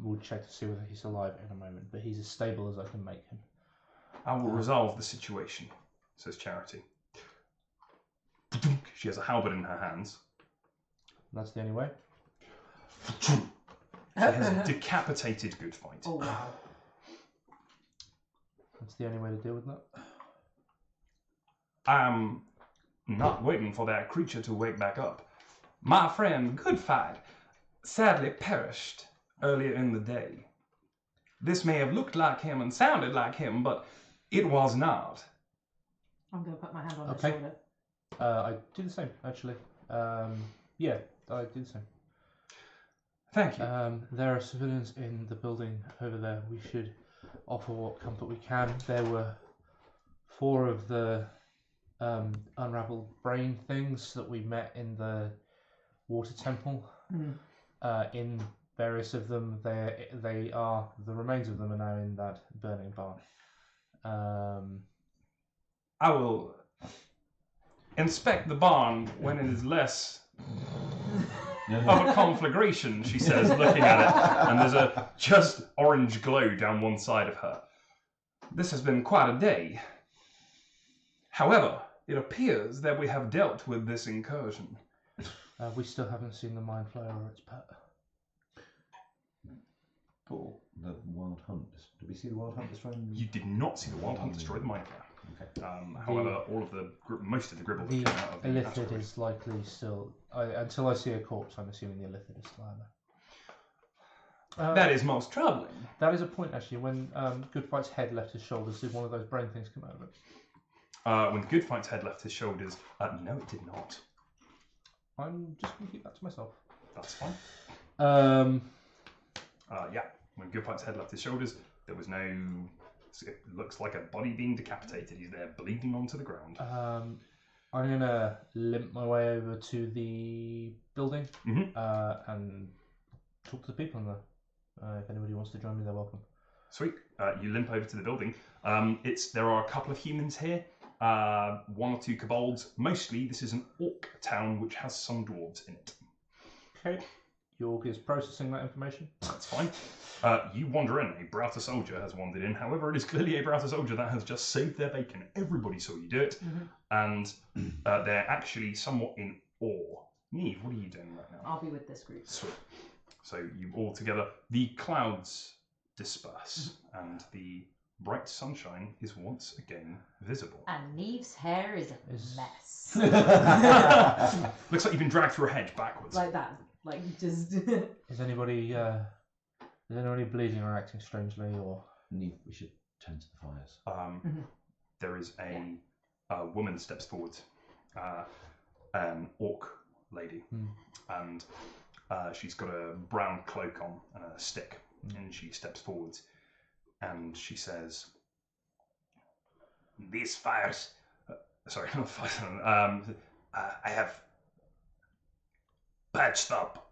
will check to see whether he's alive in a moment, but he's as stable as I can make him. I will resolve the situation, says Charity. She has a halberd in her hands. That's the only way. She has decapitated Good Fight. Oh wow. That's the only way to deal with that. I'm not waiting for that creature to wake back up. My friend Good Fight sadly perished earlier in the day. This may have looked like him and sounded like him, but it was not. I'm going to put my hand on his Okay. shoulder. I do the same, actually. I do the same. Thank you. There are civilians in the building over there. We should offer what comfort we can. There were 4 of the unraveled brain things that we met in the water temple. In various of them, they are the remains of them are now in that burning barn. I will inspect the barn when it is less of a conflagration, she says, looking at it, and there's a just orange glow down one side of her. This has been quite a day. However, it appears that we have dealt with this incursion. We still haven't seen the Mind Flayer or its pet. For the Wild Hunt. Did we see the Wild Hunt destroy? You did not see the Wild Hunt destroy the Mind Flayer. Okay. However, most of the gribble that The came out of the Illithid asteroid. is likely still... until I see a corpse, I'm assuming the Illithid is still out there. That is most troubling. That is a point, actually. When Goodfight's head left his shoulders, did one of those brain things come out of it? When Goodfight's head left his shoulders, no, it did not. I'm just going to keep that to myself. That's fine. Yeah, when Goodfight's head left his shoulders, there was no... It looks like a body being decapitated. He's there bleeding onto the ground. I'm going to limp my way over to the building and talk to the people in there. If anybody wants to join me, they're welcome. Sweet. You limp over to the building. There are a couple of humans here, one or two kobolds. Mostly, this is an orc town which has some dwarves in it. Okay. York is processing that information. That's fine. You wander in. A Browser soldier has wandered in. However, it is clearly a Browser soldier that has just saved their bacon. Everybody saw you do it. And they're actually somewhat in awe. Neve, what are you doing right now? I'll be with this group. Sweet. So you all together. The clouds disperse, and the bright sunshine is once again visible. And Neve's hair is a mess. Looks like you've been dragged through a hedge backwards. Like that. Like, just... Is anybody bleeding or acting strangely, or... We should tend to the fires. There is a woman steps forward, an orc lady, and she's got a brown cloak on and a stick, and she steps forward, and she says, "These fires, sorry, not fires. I have patched up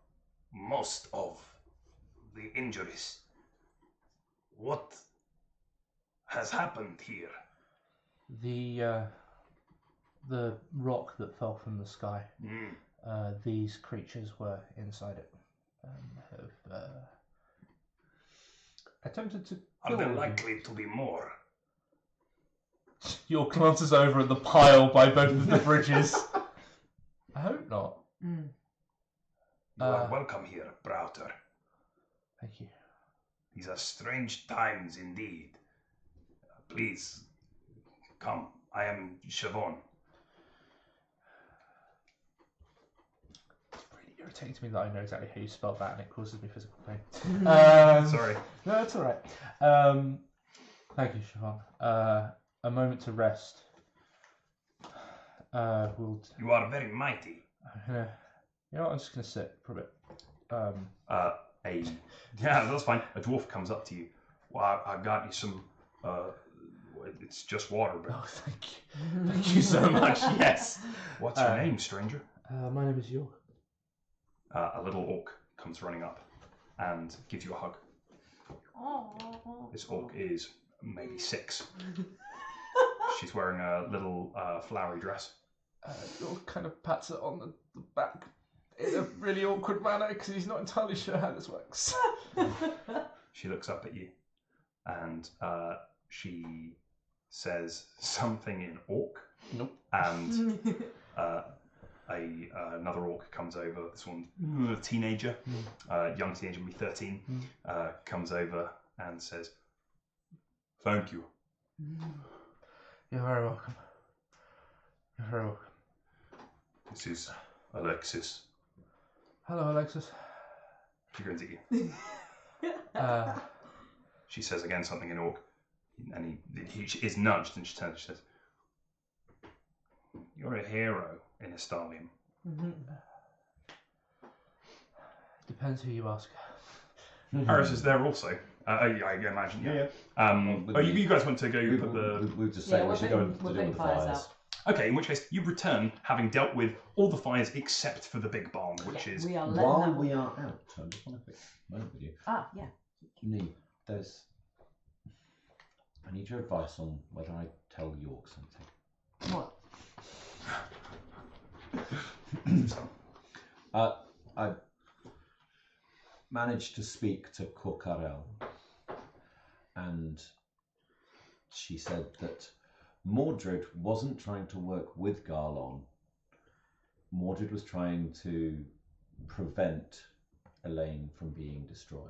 most of the injuries. What has happened here?" The rock that fell from the sky. These creatures were inside it and have attempted to Are kill there all of you. likely to be more? Your glances over at the pile by both of the bridges. I hope not. You are welcome here, Browter. Thank you. These are strange times indeed. Please, come. I am Siobhan. It's really irritating to me that I know exactly how you spell that and it causes me physical pain. Sorry. No, it's alright. Thank you, Siobhan. A moment to rest. You are very mighty. You know what, I'm just going to sit for a bit. Yeah, that's fine. A dwarf comes up to you. Well, I got you some. It's just water, but Oh, thank you. Thank you so much, yes. What's your name, stranger? My name is York. A little orc comes running up and gives you a hug. This orc is maybe 6. She's wearing a little flowery dress. York kind of pats it on the back in a really awkward manner because he's not entirely sure how this works. She looks up at you and she says something in orc. Nope. And another orc comes over. This one, a teenager, young teenager, maybe 13, comes over and says, "Thank you." You're very welcome. You're very welcome. This is Alexis. Hello, Alexis. She grins at you. She says again something in orc, and he is nudged, and she turns. She says, "You're a hero in Estalium." Depends who you ask. Harris is there also. I imagine. Yeah. You guys want to go put the? We just say we should go and we're deal with putting the fires fires. out. Okay, in which case you return having dealt with all the fires except for the big barn, which is. We are letting While them... we are out, I just want a quick moment with you. Yeah. Neve, I need your advice on whether I tell York something. What? I managed to speak to Corcarel, and she said that Mordred wasn't trying to work with Garlon. Mordred was trying to prevent Elaine from being destroyed.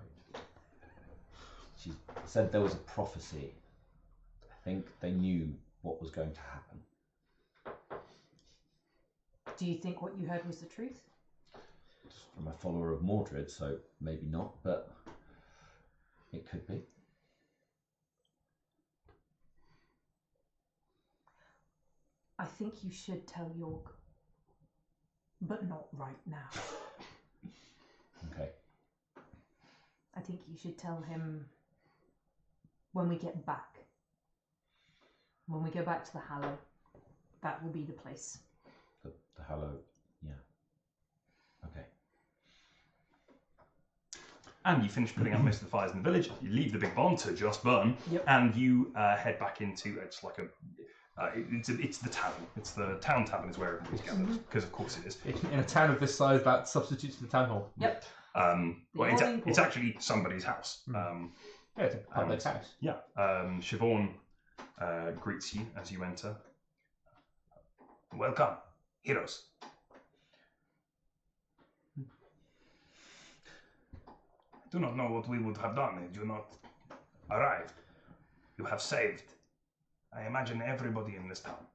She said there was a prophecy. I think they knew what was going to happen. Do you think what you heard was the truth? From a follower of Mordred, so maybe not, but it could be. I think you should tell York, but not right now. Okay. I think you should tell him when we get back. When we go back to the Hallow, that will be the place. The Hallow, yeah. Okay. And you finish putting out most of the fires in the village. You leave the big barn to just burn, Yep. and you head back into it's like a. It's the tavern. It's the town tavern is where everybody's gathered because of course it is. In a town of this size, that substitutes for the town hall. Yep. Well, it's actually somebody's house. Yeah, it's a public house. Yeah. Siobhan greets you as you enter. Welcome, heroes. I do not know what we would have done had you not arrived. You have saved, I imagine, everybody in this town.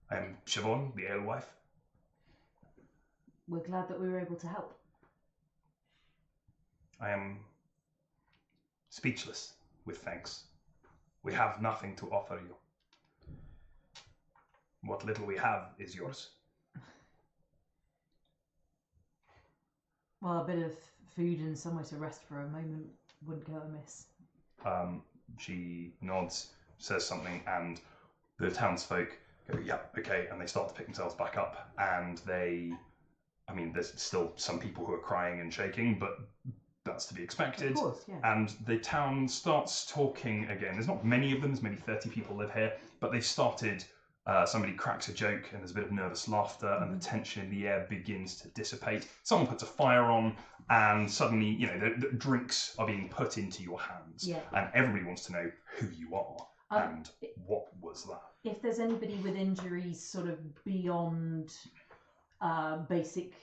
I am Siobhan, the alewife. We're glad that we were able to help. I am speechless with thanks. We have nothing to offer you. What little we have is yours. Well, a bit of food and somewhere to rest for a moment wouldn't go amiss. She nods, says something, and the townsfolk go, yeah, okay, and they start to pick themselves back up, and there's still some people who are crying and shaking, but that's to be expected. Of course, yeah. And the town starts talking again. There's not many of them, there's maybe 30 people live here, but they've started, somebody cracks a joke and there's a bit of nervous laughter and the tension in the air begins to dissipate. Someone puts a fire on and suddenly, the drinks are being put into your hands. Yeah. And everybody wants to know who you are and what was that. If there's anybody with injuries sort of beyond basic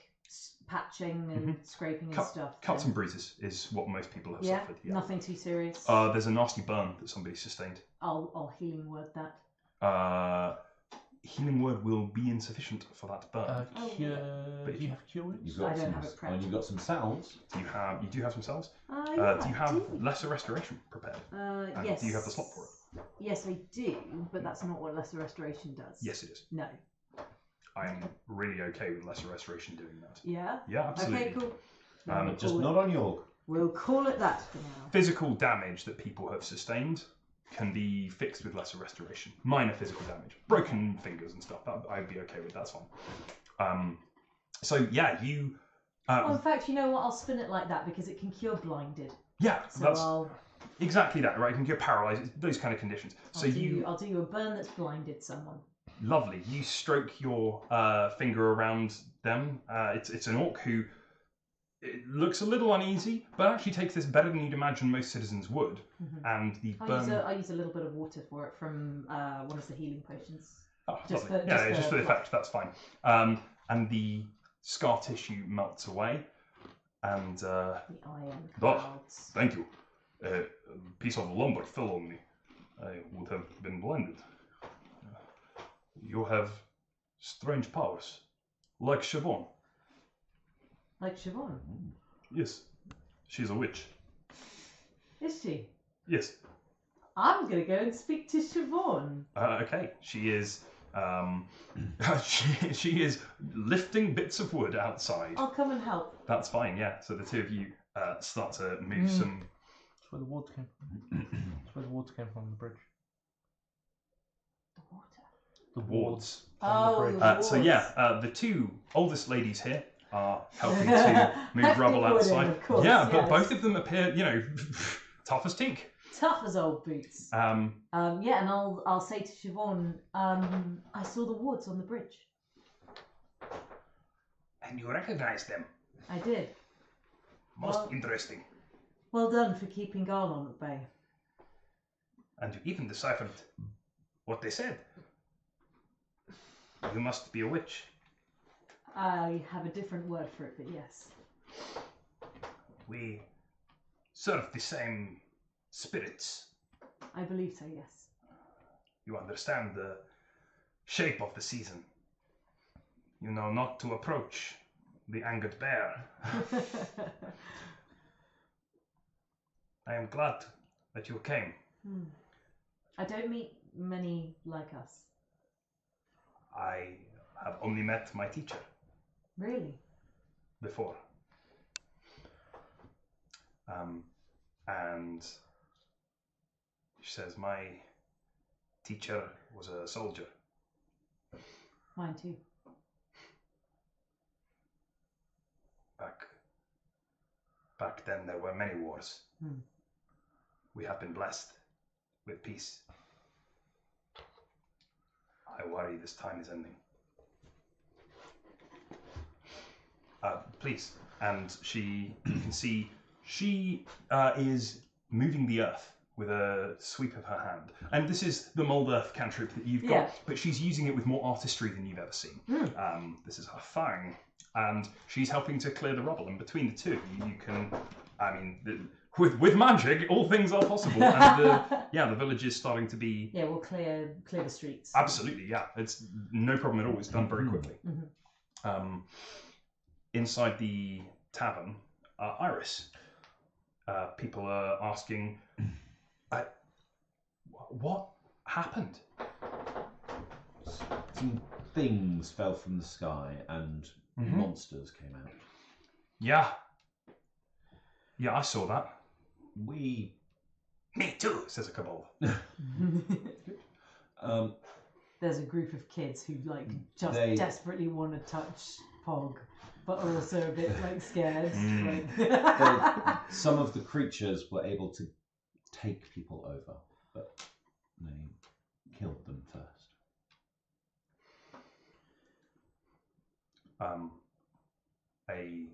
patching and scraping and stuff. Cuts and bruises is what most people have suffered. Yeah, nothing too serious. There's a nasty burn that somebody sustained. I'll healing word that. Healing word will be insufficient for that burn. Cure. But you have cure wounds? I don't have it prepped. And you've got some salves. You do have some cells. Yeah, do you have lesser restoration prepared? Yes. Do you have the slot for it? Yes, I do, but that's not what lesser restoration does. Yes, it is. No. I'm really okay with lesser restoration doing that. Yeah? Yeah, absolutely. Okay, cool. Just not on York. We'll call it that for now. Physical damage that people have sustained can be fixed with lesser restoration. Minor physical damage, broken fingers and stuff. That I'd be okay with. That's fine. So yeah, you. Well, in fact, you know what? I'll spin it like that because it can cure blinded. Yeah, So that's exactly that, right? It can cure paralyzed, those kind of conditions. I'll do you a burn that's blinded someone. Lovely. You stroke your finger around them. It's an orc who it looks a little uneasy, but actually takes this better than you'd imagine most citizens would. Mm-hmm. And the burn. I use a little bit of water for it from one of the healing potions. Oh, Just lovely. Just for the effect. That's fine. And the scar tissue melts away, and The iron Oh. clouds. thank you. A piece of lumber fell on me. I would have been blinded. You have strange powers, like Siobhan. Like Siobhan. Yes, she's a witch. Is she? Yes. I'm going to go and speak to Siobhan. Okay, she is. She is lifting bits of wood outside. I'll come and help. That's fine. Yeah. So the two of you start to move some. That's where the water came from. That's where the water came from, the bridge. The water. The Wards. from the bridge. So yeah, the two oldest ladies here are helping to move Hefty rubble wooden, outside. of course, Yeah, but yes. both of them appear, tough as teak. Tough as old boots. Yeah, and I'll say to Siobhan, I saw the wards on the bridge. And you recognise them. I did. Most Well- interesting. Well done for keeping Garlon at bay. And you even deciphered what they said. You must be a witch. I have a different word for it, but yes. We serve the same spirits. I believe so, yes. You understand the shape of the season. You know not to approach the angered bear. I am glad that you came. I don't meet many like us. I have only met my teacher Really? before. And she says, my teacher was a soldier. Mine too. Back then there were many wars. Hmm. We have been blessed with peace. I worry this time is ending. Please. And you can see, she is moving the earth with a sweep of her hand. And this is the mold earth cantrip that you've got, but she's using it with more artistry than you've ever seen. This is her fang. And she's helping to clear the rubble. And between the two, you can, with magic, all things are possible. And the village is starting to be... Yeah, we'll clear the streets. Absolutely, yeah. It's no problem at all. It's done very quickly. Inside the tavern, Iris, people are asking, what happened? Some things fell from the sky and monsters came out. Yeah, I saw that. Me too, says a kobold. There's a group of kids who desperately want to touch Pog, but are also a bit scared. Some of the creatures were able to take people over, but they killed them first. A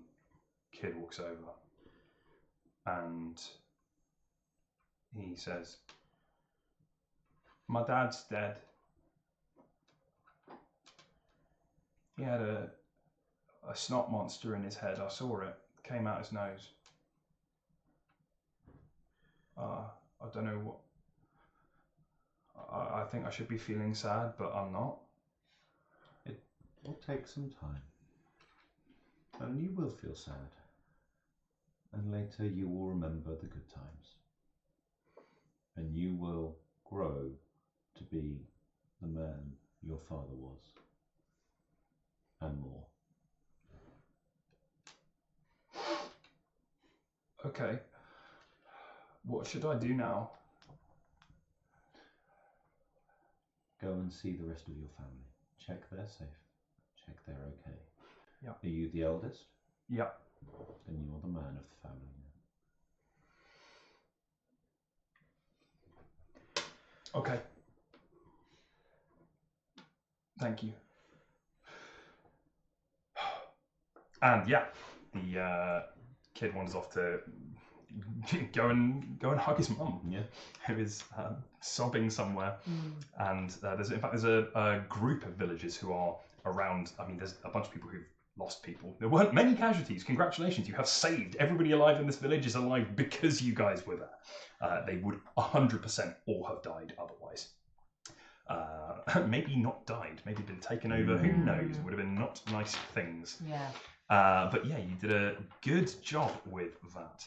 kid walks over and he says, my dad's dead. He had a snot monster in his head. I saw it. Came out his nose. I don't know what... I think I should be feeling sad, but I'm not. It will take some time. And you will feel sad. And later you will remember the good times. And you will grow to be the man your father was. And more. Okay. What should I do now? Go and see the rest of your family. Check they're safe. Check they're okay. Yeah. Are you the eldest? Yeah. Then you're the man of the family now. Okay. Thank you. And yeah, the kid wanders off to go and hug his mum. Yeah. Who is sobbing somewhere. And there's a group of villagers who are around. I mean, there's a bunch of people who've lost people. There weren't many casualties. Congratulations, you have saved. Everybody alive in this village is alive because you guys were there. They would 100% all have died otherwise. Maybe not died. Maybe been taken over. Who knows? Would have been not nice things. Yeah. But yeah, you did a good job with that.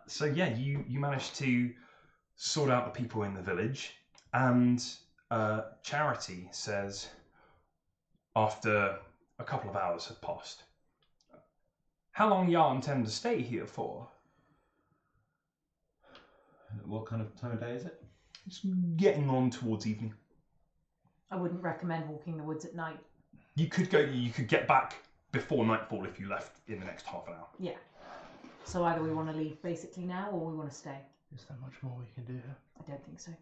So yeah, you managed to sort out the people in the village, and Charity says, after a couple of hours have passed, how long y'all intend to stay here for? What kind of time of day is it? It's getting on towards evening. I wouldn't recommend walking the woods at night. You could get back before nightfall if you left in the next half an hour. Yeah. So either we want to leave basically now, or we want to stay. Is there much more we can do here? I don't think so.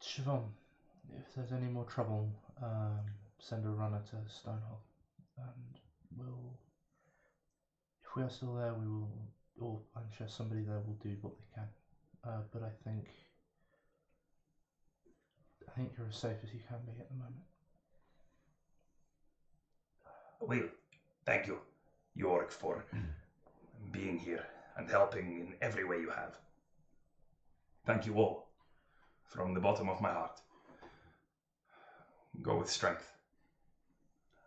Siobhan, if there's any more trouble, send a runner to Stonehall, and if we are still there, we will or I'm sure somebody there will do what they can. But I think you're as safe as you can be at the moment. Well, thank you, Yorick, for being here and helping in every way you have. Thank you all, from the bottom of my heart. Go with strength.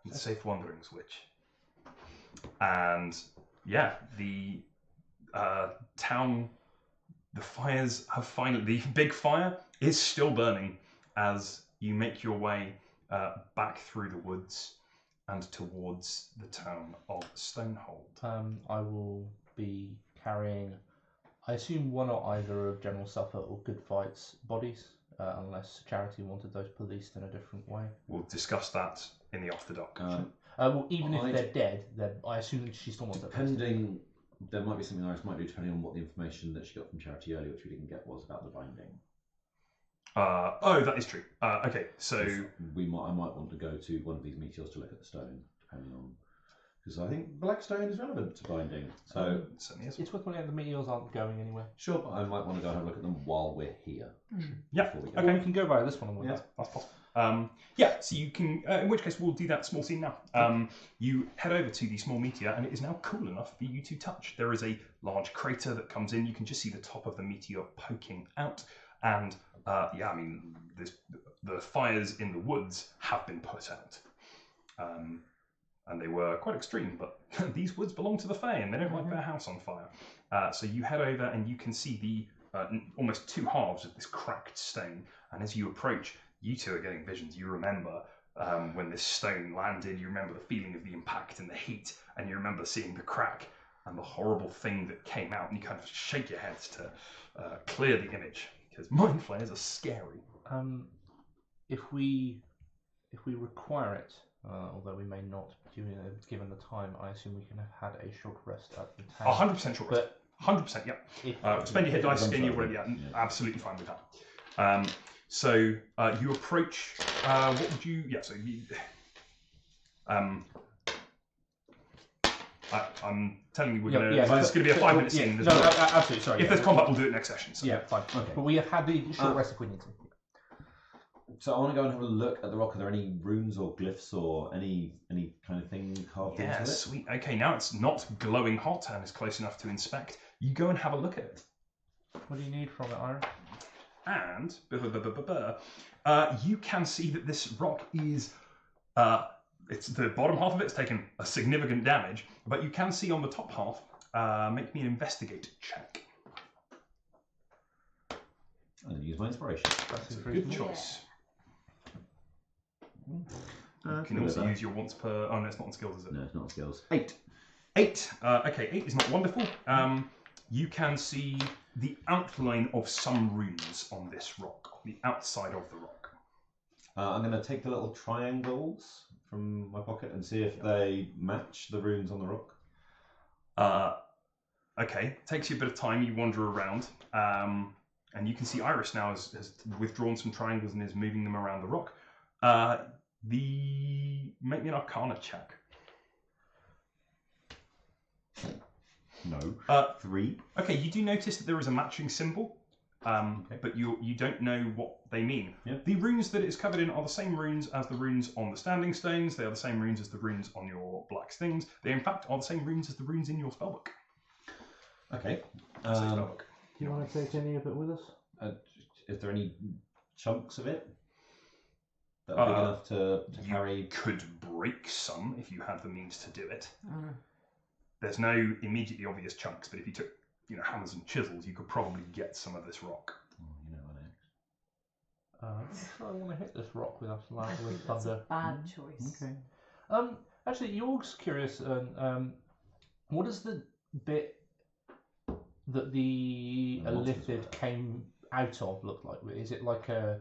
And safe wanderings, witch. And yeah, the town, the fires have finally, the big fire is still burning as you make your way back through the woods and towards the town of Stonehold. I will be carrying, I assume, one or either of General Suffer or Good Fight's bodies, unless Charity wanted those policed in a different way. We'll discuss that in the off the dock. Well, even if they're dead, I assume she still wants that. Depending, there might be something Iris might do depending on what the information that she got from Charity earlier, which we didn't get, was about the binding. Oh, that is true. Okay, so I might want to go to one of these meteors to look at the stone, depending on, because I think black stone is relevant to binding. So it certainly is. It's worth pointing out the meteors aren't going anywhere. sure, but I might want to go and have a look at them while we're here. Yeah. Before we go. Okay, we can go via this one. Yeah. That's possible. Yeah, so you can, in which case we'll do that small scene now. You head over to the small meteor and it is now cool enough for you to touch. There is a large crater that comes in. You can just see the top of the meteor poking out. And yeah, I mean, the fires in the woods have been put out. And they were quite extreme, but these woods belong to the Fae and they don't like their house on fire. So you head over and you can see the almost two halves of this cracked stone. And as you approach, you two are getting visions. You remember when this stone landed, you remember the feeling of the impact and the heat, and you remember seeing the crack and the horrible thing that came out, and you kind of shake your heads to clear the image, because mind flayers are scary. If we require it, although we may not, given the time, I assume we can have had a short rest at the town. 100% short rest. 100%, yeah. Spend your hit dice and you're already absolutely fine with that. So you approach. What would you? Yeah. So you. I'm telling you, we're gonna. It's going to be a 5-minute scene. No, absolutely. Sorry. If there's combat, we'll do it next session. So. Yeah, fine. Okay. But we have had the short rest if we need to. So I want to go and have a look at the rock. Are there any runes or glyphs or any kind of thing carved into it? Yeah, sweet. Okay, now it's not glowing hot and is close enough to inspect. You go and have a look at it. What do you need from it, Iris? And you can see that this rock is it's the bottom half of it's taken a significant damage, but you can see on the top half. Make me an investigate check. I'm going to use my inspiration. That's a good choice. You can also use your once per. Oh no, it's not on skills, is it? No, it's not on skills. 8. 8. Okay, 8 is not wonderful. You can see the outline of some runes on this rock, on the outside of the rock. I'm going to take the little triangles from my pocket and see if they match the runes on the rock. Okay, takes you a bit of time. You wander around, and you can see Iris now has withdrawn some triangles and is moving them around the rock. Make me an Arcana check. No. 3. Okay, you do notice that there is a matching symbol, but you don't know what they mean. Yeah. The runes that it is covered in are the same runes as the runes on the standing stones. They are the same runes as the runes on your black stings. They, in fact, are the same runes as the runes in your spellbook. Okay. Spellbook. Do you want to take any of it with us? Is there any chunks of it that are big enough to carry? You could break some if you had the means to do it. There's no immediately obvious chunks, but if you took, hammers and chisels, you could probably get some of this rock. Oh, you know what, X. I want to hit this rock with I think that's a bad choice. Okay. Actually, Jorg's curious. What is the bit that the Elithid came out of look like? Is it like a?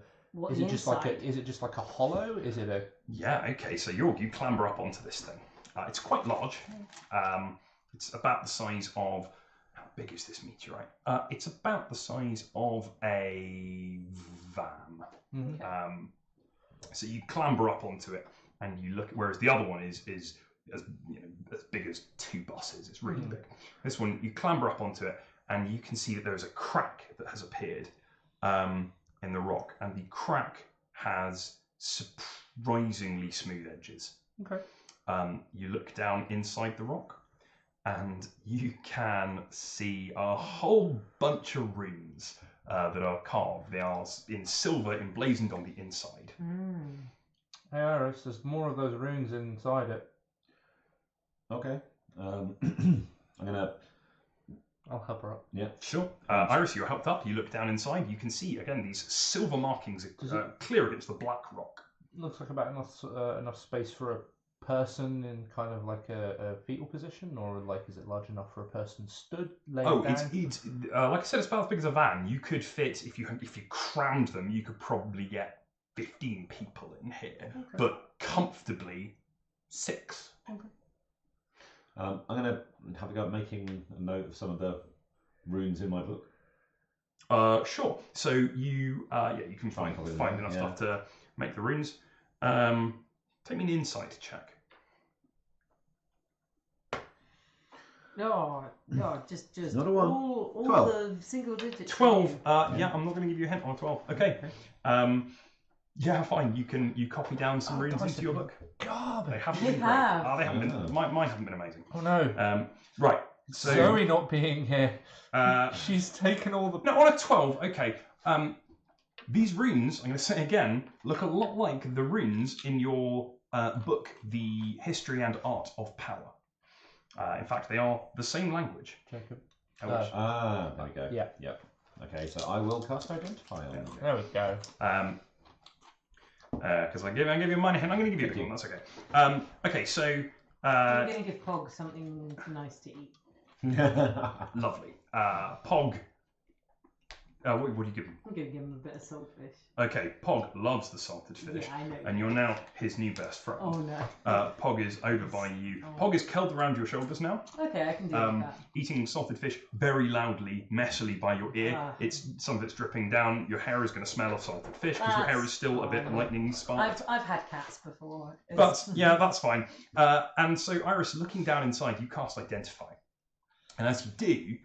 Is it just like a hollow? Is it a? Yeah. Okay. So you clamber up onto this thing. It's quite large. It's about the size of. How big is this meteorite? It's about the size of a van. Mm-hmm. So you clamber up onto it, and you look. Whereas the other one is as big as 2 buses. It's really big. This one, you clamber up onto it, and you can see that there is a crack that has appeared in the rock, and the crack has surprisingly smooth edges. Okay. You look down inside the rock, and you can see a whole bunch of runes that are carved. They are in silver, emblazoned on the inside. Hey, Iris, there's more of those runes inside it. Okay. I'm gonna. I'll help her up. Yeah. Sure. Iris, you're helped up. You look down inside. You can see, again, these silver markings clear against the black rock. Looks like about enough space for a person in kind of like a fetal position, or like is it large enough for a person stood laying down? It's like I said, it's about as big as a van. You could fit, if you crammed them, you could probably get 15 people in here, but comfortably 6. Okay. I'm gonna have a go at making a note of some of the runes in my book. Sure. So you can find enough stuff to make the runes. Take me an insight check. No, just Not a 1. all 12. the single digits. 12. Yeah, I'm not going to give you a hint on a 12. Okay. Yeah, fine. You copy down some runes into your book. God, They haven't They been have. great. They haven't been. Mine haven't been amazing. Oh no. Right. So Zoe not being here. uh, She's taken all the. no, on a 12. Okay. These runes, I'm going to say again, look a lot like the runes in your book, The History and Art of Power. In fact, they are the same language. Jacob. There we go. Yeah. Yep. Okay, so I will cast Identify on you. There we go. Because I gave you a minor hint, I'm going to give you a big one. That's okay. Okay, so I'm going to give Pog something nice to eat. lovely. Pog. What do you give him? I'm going to give him a bit of saltfish. Okay, Pog loves the salted fish, Yeah, I know. and you're now his new best friend. Oh no. Pog is over by you. Oh. Pog is curled around your shoulders now, Okay, I can deal with that. eating salted fish very loudly, messily by your ear. Some of it's dripping down. Your hair is going to smell of salted fish because your hair is still a bit fine. lightning sparked. I've had cats before. But yeah, that's fine. And so, Iris, looking down inside, you cast Identify, and as you do,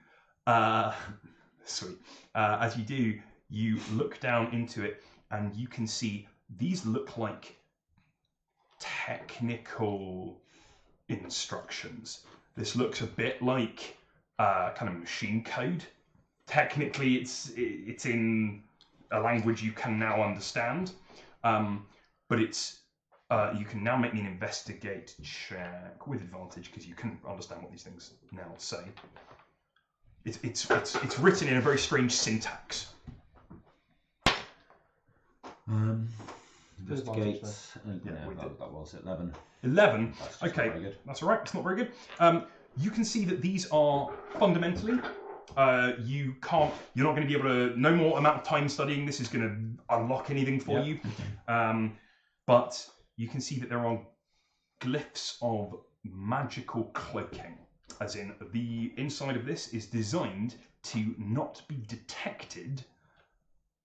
sweet. As you do, you look down into it, and you can see these look like technical instructions. This looks a bit like kind of machine code. Technically, it's in a language you can now understand, but it's you can now make me an investigate check with advantage because you can understand what these things now say. It's written in a very strange syntax. Investigate. Yeah, we did. That was 11. 11. That's just not Okay, very good. that's all right. It's not very good. You can see that these are fundamentally. You're not going to be able to. No more amount of time studying this is going to unlock anything for you. But you can see that there are glyphs of magical cloaking. As in, the inside of this is designed to not be detected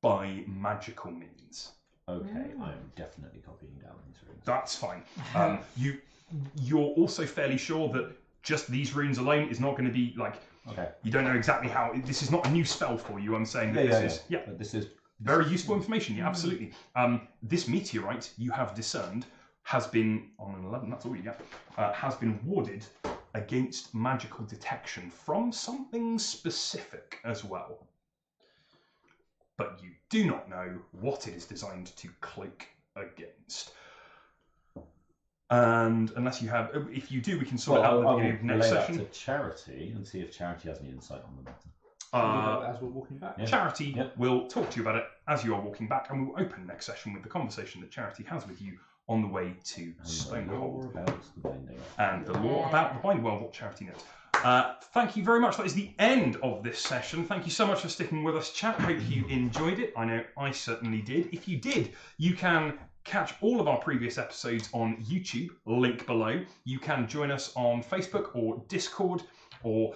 by magical means. Okay, I'm definitely copying down these runes. That's fine. You're also fairly sure that just these runes alone is not going to be like. Okay. You don't know exactly how. This is not a new spell for you. I'm saying that But this is very useful information. Yeah, absolutely. This meteorite you have discerned has been on an 11. That's all you get. Has been warded against magical detection from something specific as well. But you do not know what it is designed to cloak against. And unless you have, if you do, we can sort it out at the beginning of next session. To Charity and see if Charity has any insight on the matter. As we're walking back. Yeah. Charity will talk to you about it as you are walking back, and we will open next session with the conversation that Charity has with you on the way to Stonehold. And the law about the bind. Well, what Charity knows. Thank you very much. That is the end of this session. Thank you so much for sticking with us, chat. Hope you enjoyed it. I know I certainly did. If you did, you can catch all of our previous episodes on YouTube, link below. You can join us on Facebook or Discord or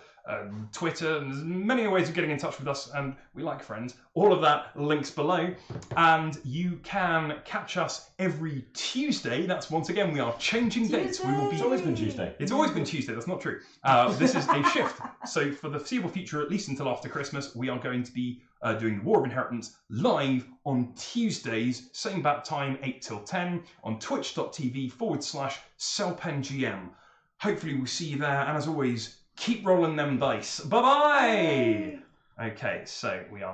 Twitter. There's many ways of getting in touch with us, and we like friends. All of that links below. And you can catch us every Tuesday. That's once again, we are changing dates. We will be. It's always been Tuesday. It's always been Tuesday. That's not true. This is a shift. So for the foreseeable future, at least until after Christmas, we are going to be doing the War of Inheritance live on Tuesdays, same bat time, 8 till 10, on twitch.tv/CellpenGM. Hopefully we'll see you there, and as always, keep rolling them dice. Bye-bye! Okay, so we are